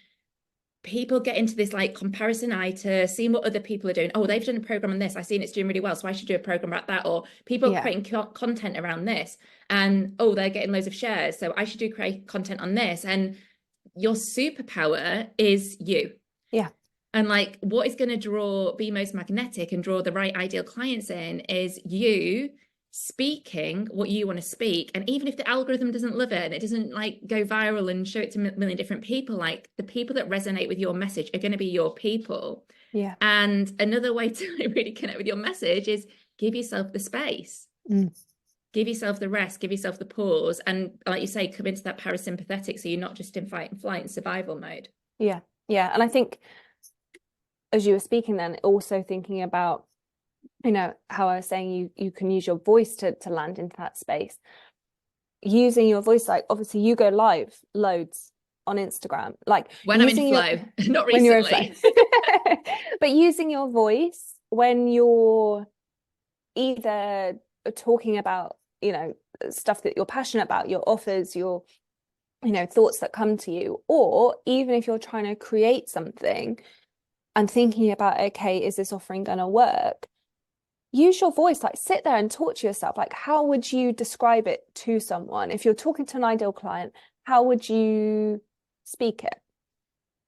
people get into this like comparisonitis, seeing what other people are doing. Oh, they've done a program on this. I've seen it's doing really well, so I should do a program about that. Or people are creating content around this, and oh, they're getting loads of shares, so I should create content on this. And your superpower is you. Yeah. And like what is going to be most magnetic and draw the right ideal clients in is you speaking what you want to speak. And even if the algorithm doesn't love it and it doesn't like go viral and show it to a million different people, like the people that resonate with your message are going to be your people. Yeah. And another way to really connect with your message is give yourself the space. give yourself the rest, give yourself the pause, and like you say, come into that parasympathetic, so you're not just in fight and flight and survival mode. Yeah, yeah. And I think as you were speaking then, also thinking about, you know, how I was saying you can use your voice to land into that space. Using your voice, like obviously you go live loads on Instagram, like when I'm in flow, not when you're in flow. recently. But using your voice when you're either talking about, you know, stuff that you're passionate about, your offers, your, you know, thoughts that come to you, or even if you're trying to create something and thinking about, okay, is this offering going to work? Use your voice, like sit there and talk to yourself. Like, how would you describe it to someone? If you're talking to an ideal client, how would you speak it?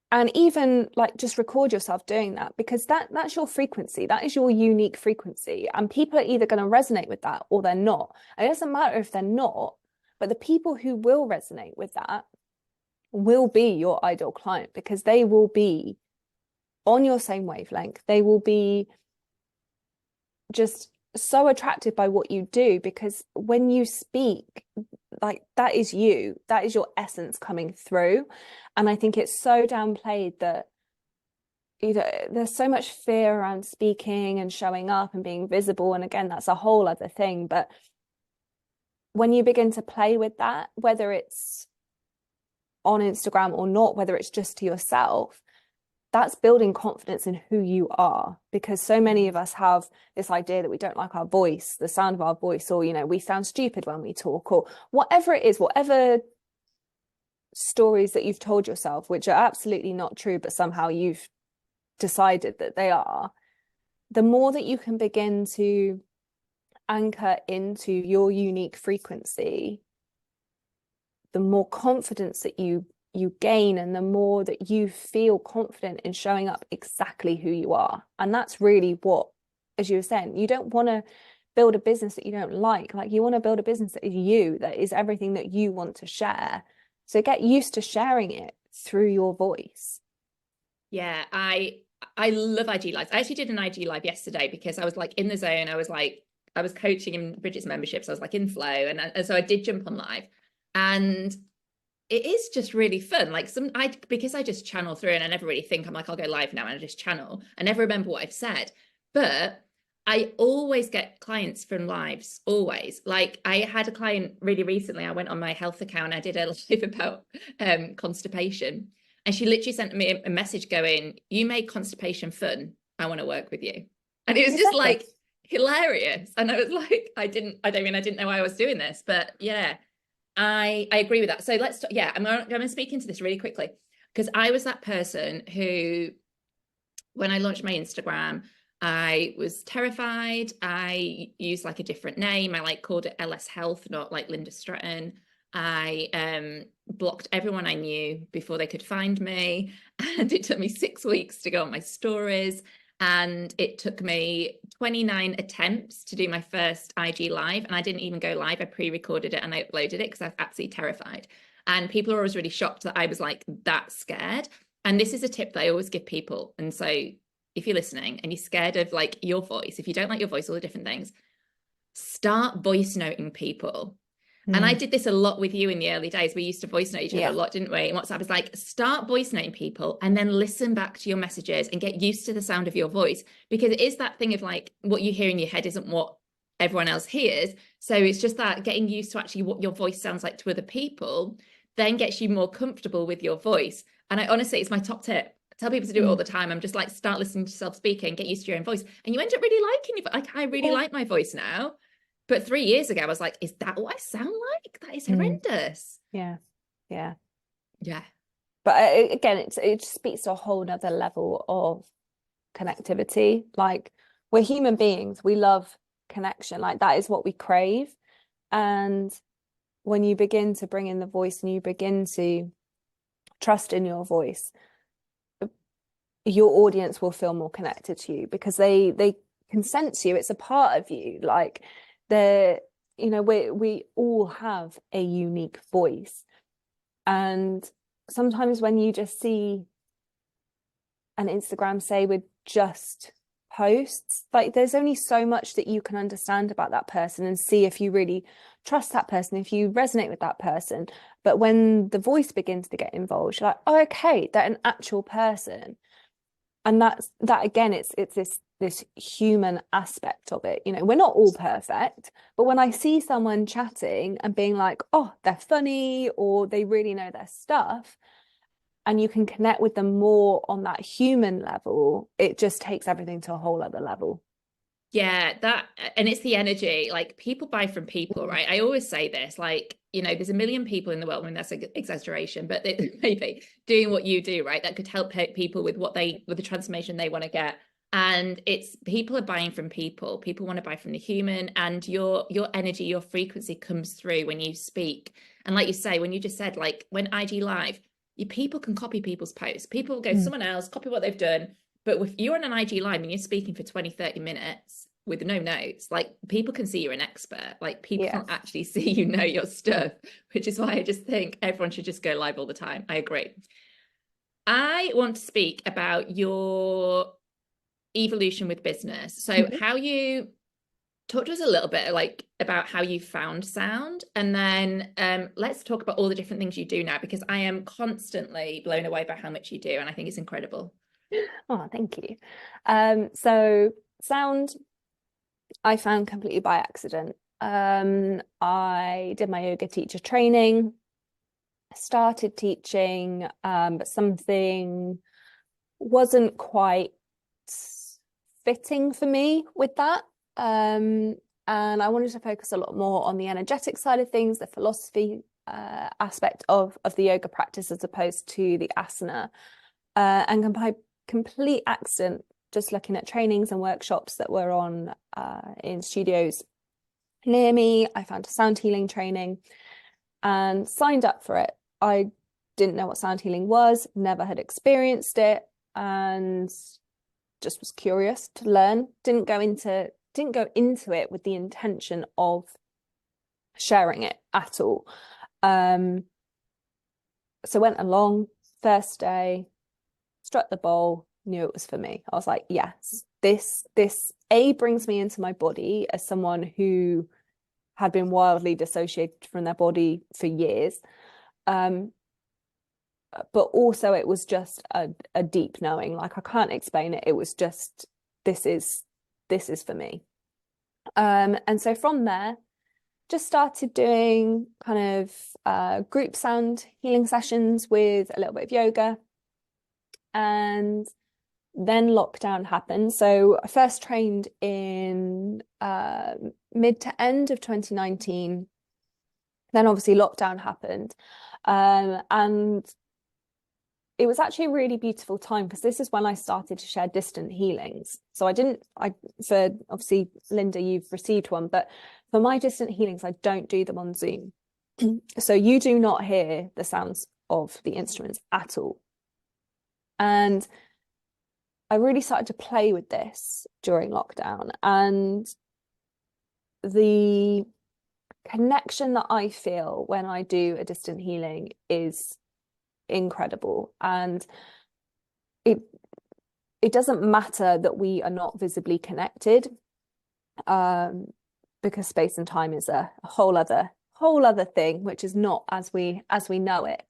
And even like just record yourself doing that, because that's your frequency. That is your unique frequency. And people are either going to resonate with that or they're not. And it doesn't matter if they're not, but the people who will resonate with that will be your ideal client, because they will be on your same wavelength. They will be just so attracted by what you do, because when you speak, like that is you, that is your essence coming through. And I think it's so downplayed that either there's so much fear around speaking and showing up and being visible, and again, that's a whole other thing. But when you begin to play with that, whether it's on Instagram or not, whether it's just to yourself, that's building confidence in who you are. Because so many of us have this idea that we don't like our voice, the sound of our voice, or, you know, we sound stupid when we talk, or whatever it is, whatever stories that you've told yourself, which are absolutely not true, but somehow you've decided that they are. The more that you can begin to anchor into your unique frequency, the more confidence that you gain, and the more that you feel confident in showing up exactly who you are. And that's really what, as you were saying, you don't want to build a business that you don't like you want to build a business that is you, that is everything that you want to share. So get used to sharing it through your voice. Yeah, I love IG lives. I actually did an IG live yesterday because I was like in the zone. I was coaching in Bridget's memberships. I was like in flow, and so I did jump on live, and it is just really fun. Like because I just channel through, and I never really think. I'm like, I'll go live now, and I just channel. I never remember what I've said, but I always get clients from lives, always. Like I had a client really recently. I went on my health account. I did a live about constipation, and she literally sent me a message going, "You make constipation fun. I want to work with you." And it was just like hilarious. And I was like, I didn't know why I was doing this, but yeah. I agree with that. So I'm going to speak into this really quickly, because I was that person who, when I launched my Instagram, I was terrified. I used like a different name. I like called it LS Health, not like Lynda Stratton. I blocked everyone I knew before they could find me. And it took me 6 weeks to go on my stories. And it took me 29 attempts to do my first IG live. And I didn't even go live. I pre-recorded it and I uploaded it because I was absolutely terrified. And people are always really shocked that I was like that scared. And this is a tip that I always give people. And so if you're listening and you're scared of like your voice, if you don't like your voice, all the different things, start voice noting people. And I did this a lot with you in the early days. We used to voice note each other a lot, didn't we? And WhatsApp is like, start voice noting people and then listen back to your messages and get used to the sound of your voice, because it is that thing of like what you hear in your head isn't what everyone else hears. So it's just that getting used to actually what your voice sounds like to other people then gets you more comfortable with your voice. And I honestly, it's my top tip. I tell people to do it all the time. I'm just like, start listening to yourself speak and get used to your own voice. And you end up really liking it. Like, I really like my voice now. But 3 years ago, I was like, is that what I sound like? That is horrendous. Yeah. But again, it just speaks to a whole nother level of connectivity. Like, we're human beings. We love connection. Like, that is what we crave. And when you begin to bring in the voice and you begin to trust in your voice, your audience will feel more connected to you, because they can sense you. It's a part of you. Like, we all have a unique voice, and sometimes when you just see an Instagram, say, with just posts. Like there's only so much that you can understand about that person and see if you really trust that person, if you resonate with that person. But when the voice begins to get involved, you're like, oh, okay, they're an actual person. And that again, it's this human aspect of it. You know, we're not all perfect, but when I see someone chatting and being like, oh, they're funny, or they really know their stuff, and you can connect with them more on that human level, it just takes everything to a whole other level. Yeah, that, and it's the energy. Like people buy from people, right? I always say this, like, you know, there's a million people in the world, I mean, that's an exaggeration, but maybe doing what you do, right? That could help people with with the transformation they want to get. And it's people are buying from people. People want to buy from the human, and your energy, your frequency comes through when you speak. And like you say, when you just said, like when IG Live, people can copy people's posts. People will go to someone else, copy what they've done. But if you're on an IG Live and you're speaking for 20, 30 minutes with no notes, like people can see you're an expert. Like people Yeah. can actually see you know your stuff, which is why I just think everyone should just go live all the time. I agree. I want to speak about your evolution with business. So how you talk to us a little bit like about how you found sound, and then let's talk about all the different things you do now, because I am constantly blown away by how much you do, and I think it's incredible. Oh, thank you. So sound, I found completely by accident. I did my yoga teacher training, started teaching, but something wasn't quite fitting for me with that. And I wanted to focus a lot more on the energetic side of things, the philosophy aspect of the yoga practice, as opposed to the asana. And by complete accident, just looking at trainings and workshops that were on in studios near me, I found a sound healing training and signed up for it. I didn't know what sound healing was, never had experienced it, and just was curious to learn. Didn't go into it with the intention of sharing it at all. So went along, first day, struck the bowl, knew it was for me. I was like, yes, this brings me into my body as someone who had been wildly dissociated from their body for years. But also it was just a deep knowing, like I can't explain it. It was just, this is for me. And so from there, just started doing kind of group sound healing sessions with a little bit of yoga. And then lockdown happened. So I first trained in mid to end of 2019. Then obviously lockdown happened. And it was actually a really beautiful time, because this is when I started to share distant healings. So for obviously, Lynda, you've received one, but for my distant healings, I don't do them on Zoom. So you do not hear the sounds of the instruments at all. And I really started to play with this during lockdown, and the connection that I feel when I do a distant healing is incredible. And it doesn't matter that we are not visibly connected, because space and time is a whole other thing, which is not as we know it.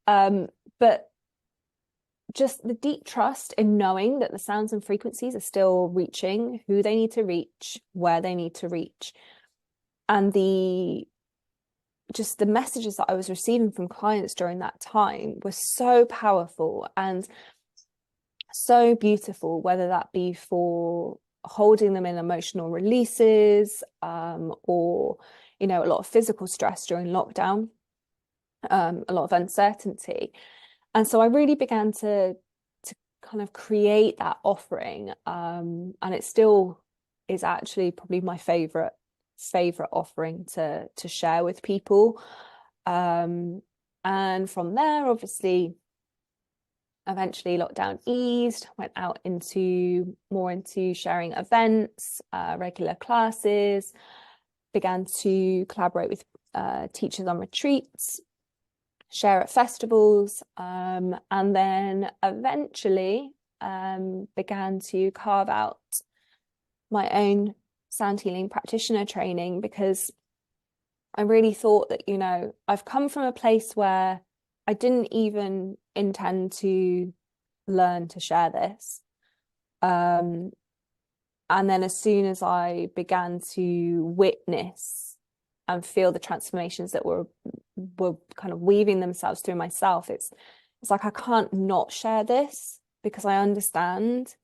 But just the deep trust in knowing that the sounds and frequencies are still reaching who they need to reach, where they need to reach. And just the messages that I was receiving from clients during that time were so powerful and so beautiful, whether that be for holding them in emotional releases, or, you know, a lot of physical stress during lockdown, a lot of uncertainty. And so I really began to kind of create that offering, and it still is actually probably my favorite offering to share with people. And from there, obviously, eventually lockdown eased, went out into sharing events, regular classes, began to collaborate with teachers on retreats, share at festivals, and then eventually began to carve out my own sound healing practitioner training, because I really thought that, you know, I've come from a place where I didn't even intend to learn to share this. And then as soon as I began to witness and feel the transformations that were kind of weaving themselves through myself, it's like I can't not share this, because I understand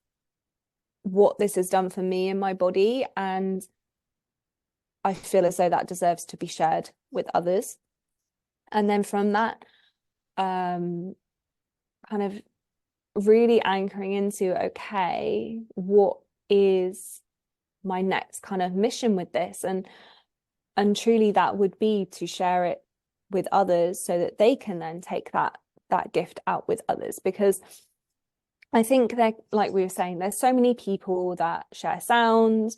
what this has done for me in my body, and I feel as though that deserves to be shared with others. And then from that, kind of really anchoring into, okay, what is my next kind of mission with this? And truly that would be to share it with others, so that they can then take that gift out with others. Because I think that, like we were saying, there's so many people that share sound.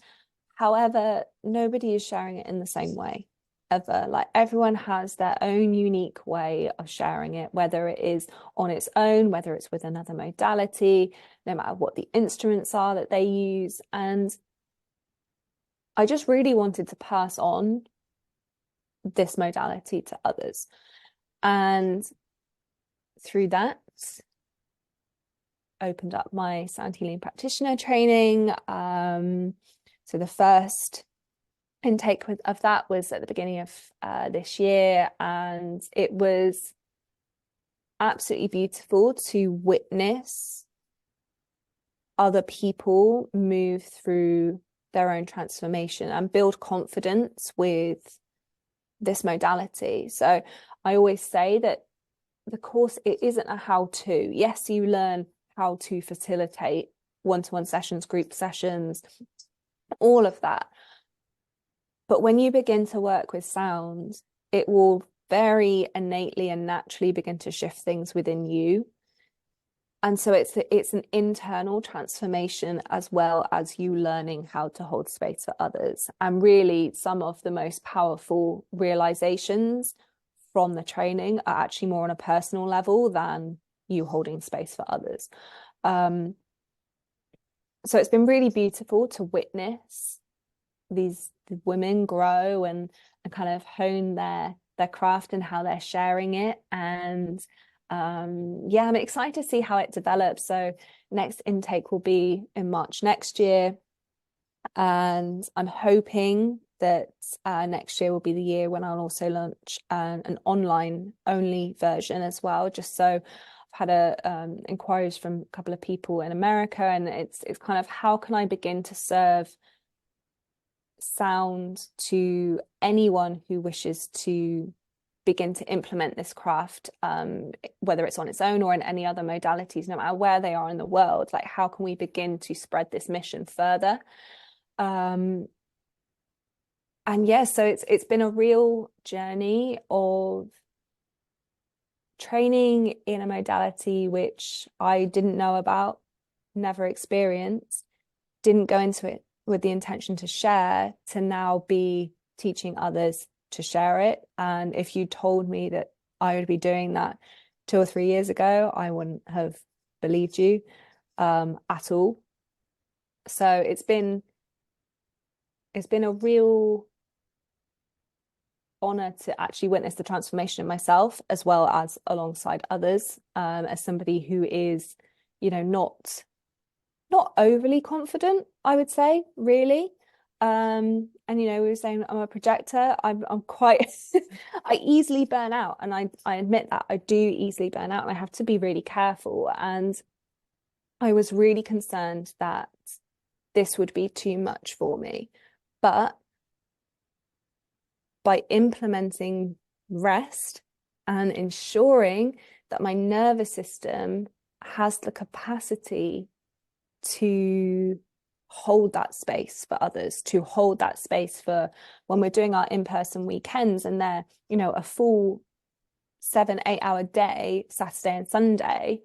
However, nobody is sharing it in the same way ever. Like, everyone has their own unique way of sharing it, whether it is on its own, whether it's with another modality, no matter what the instruments are that they use. And I just really wanted to pass on this modality to others. And through that, opened up my sound healing practitioner training. So the first intake of that was at the beginning of this year, and it was absolutely beautiful to witness other people move through their own transformation and build confidence with this modality. So I always say that the course, it isn't a how-to. Yes, you learn how to facilitate one-to-one sessions, group sessions, all of that. But when you begin to work with sound, it will very innately and naturally begin to shift things within you. And so it's an internal transformation, as well as you learning how to hold space for others. And really, some of the most powerful realizations from the training are actually more on a personal level than you holding space for others. So it's been really beautiful to witness the women grow and kind of hone their craft and how they're sharing it. And yeah, I'm excited to see how it develops. So next intake will be in March next year, and I'm hoping that next year will be the year when I'll also launch an online only version as well, just so I've had inquiries from a couple of people in America, and it's kind of, how can I begin to serve sound to anyone who wishes to begin to implement this craft, whether it's on its own or in any other modalities, no matter where they are in the world. Like, how can we begin to spread this mission further? And yeah, so it's been a real journey of training in a modality which I didn't know about, never experienced, didn't go into it with the intention to share, to now be teaching others to share it. And if you told me that I would be doing that 2 or 3 years ago, I wouldn't have believed you at all. So it's been a real honor to actually witness the transformation in myself, as well as alongside others, as somebody who is, you know, not overly confident, I would say, really. And you know, we were saying I'm a projector. I'm quite I easily burn out, and I admit that I do easily burn out, and I have to be really careful. And I was really concerned that this would be too much for me. But by implementing rest and ensuring that my nervous system has the capacity to hold that space for others, to hold that space for when we're doing our in-person weekends, and they're, you know, a full 7-8 hour day, Saturday and Sunday,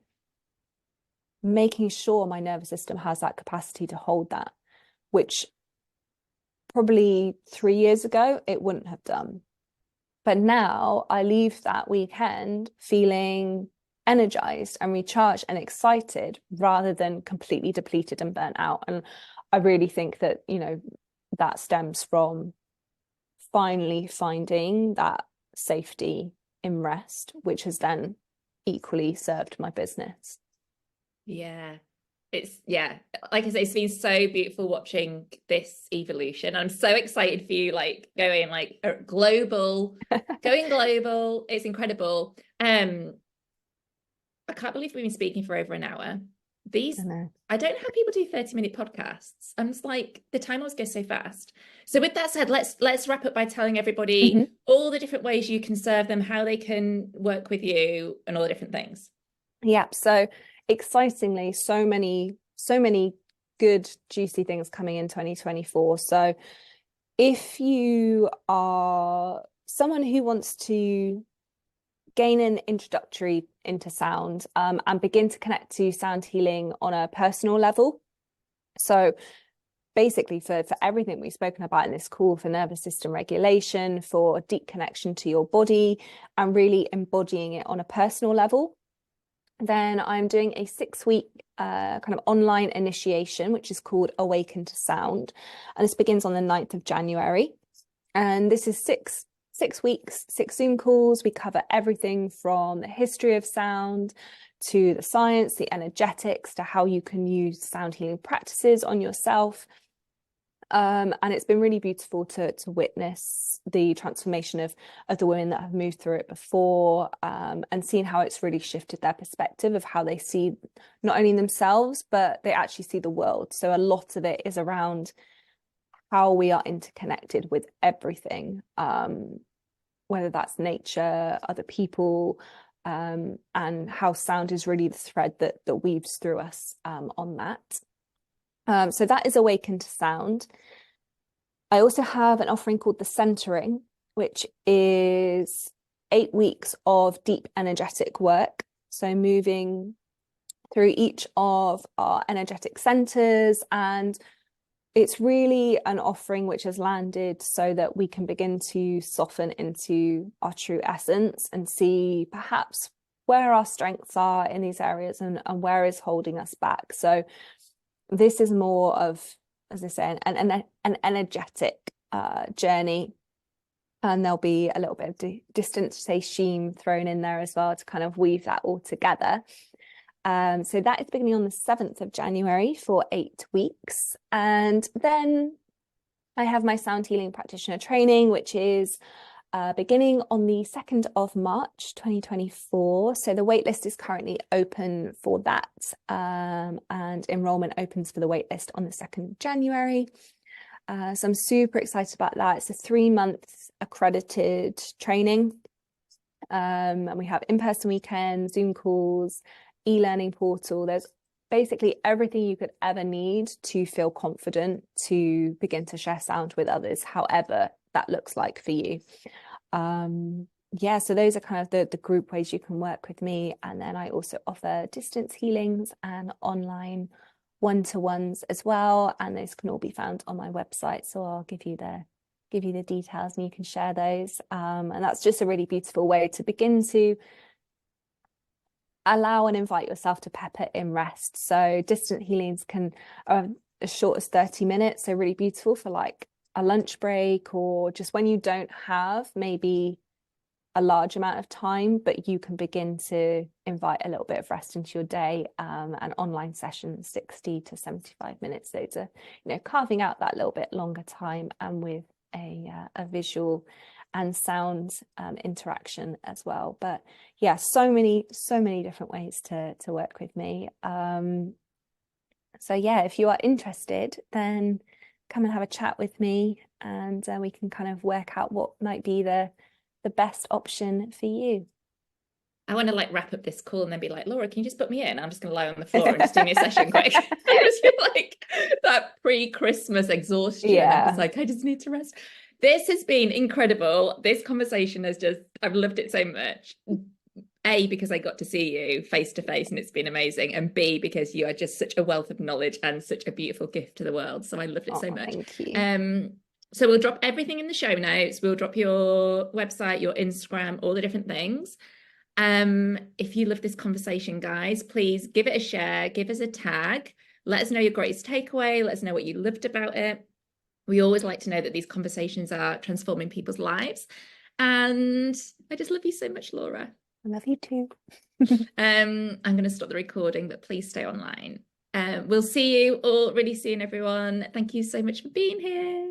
making sure my nervous system has that capacity to hold that, which probably 3 years ago it wouldn't have done. But now I leave that weekend feeling energized and recharged and excited rather than completely depleted and burnt out. And I really think that, you know, that stems from finally finding that safety in rest, which has then equally served my business. Yeah. Yeah, like I say, it's been so beautiful watching this evolution. I'm so excited for you, like going like global, going global. It's incredible. I can't believe we've been speaking for over an hour. I don't know how people do 30-minute podcasts. I'm just like, the time always goes so fast. So with that said, let's wrap up by telling everybody all the different ways you can serve them, how they can work with you, and all the different things. Yeah, so excitingly, so many good, juicy things coming in 2024. So if you are someone who wants to gain an introductory into sound and begin to connect to sound healing on a personal level, so basically for everything we've spoken about in this call, for nervous system regulation, for deep connection to your body, and really embodying it on a personal level, then I'm doing a 6-week kind of online initiation, which is called Awaken to Sound. And this begins on the 9th of January. And this is six weeks, 6 Zoom calls. We cover everything from the history of sound to the science, the energetics, to how you can use sound healing practices on yourself. And it's been really beautiful to witness the transformation of the women that have moved through it before, and seeing how it's really shifted their perspective of how they see not only themselves, but they actually see the world. So a lot of it is around how we are interconnected with everything, whether that's nature, other people, and how sound is really the thread that weaves through us on that. So that is Awaken to Sound. I also have an offering called The Centering, which is 8 weeks of deep energetic work. So moving through each of our energetic centers. And it's really an offering which has landed so that we can begin to soften into our true essence and see perhaps where our strengths are in these areas and where is holding us back. So this is more of, as I say, an energetic journey. And there'll be a little bit of distance sheen thrown in there as well to kind of weave that all together. So that is beginning on the 7th of January for 8 weeks. And then I have my sound healing practitioner training, which is beginning on the 2nd of March 2024. So the waitlist is currently open for that, and enrollment opens for the waitlist on the 2nd of January. So I'm super excited about that. It's a 3-month accredited training, and we have in-person weekends, Zoom calls, e-learning portal. There's basically everything you could ever need to feel confident to begin to share sound with others, however that looks like for you. Yeah, so those are kind of the group ways you can work with me. And then I also offer distance healings and online one-to-ones as well, and those can all be found on my website, so I'll give you the details and you can share those. And that's just a really beautiful way to begin to allow and invite yourself to pepper in rest. So distant healings can as short as 30 minutes, so really beautiful for like a lunch break, or just when you don't have maybe a large amount of time, but you can begin to invite a little bit of rest into your day. An online session, 60 to 75 minutes. So to, carving out that little bit longer time, and with a visual and sound interaction as well. But yeah, so many different ways to work with me. So yeah, if you are interested, then come and have a chat with me, and we can kind of work out what might be the best option for you. I want to like wrap up this call and then be like, Laura, can you just put me in? I'm just going to lie on the floor and just do me a session quick. I just feel like that pre-Christmas exhaustion. Yeah. It's like, I just need to rest. This has been incredible. This conversation has I've loved it so much. A, because I got to see you face to face and it's been amazing. And B, because you are just such a wealth of knowledge and such a beautiful gift to the world. So I loved it so much. Thank you. So we'll drop everything in the show notes. We'll drop your website, your Instagram, all the different things. If you love this conversation, guys, please give it a share, give us a tag, let us know your greatest takeaway, let us know what you loved about it. We always like to know that these conversations are transforming people's lives. And I just love you so much, Laura. I love you too. I'm going to stop the recording, but please stay online. We'll see you all really soon, everyone. Thank you so much for being here.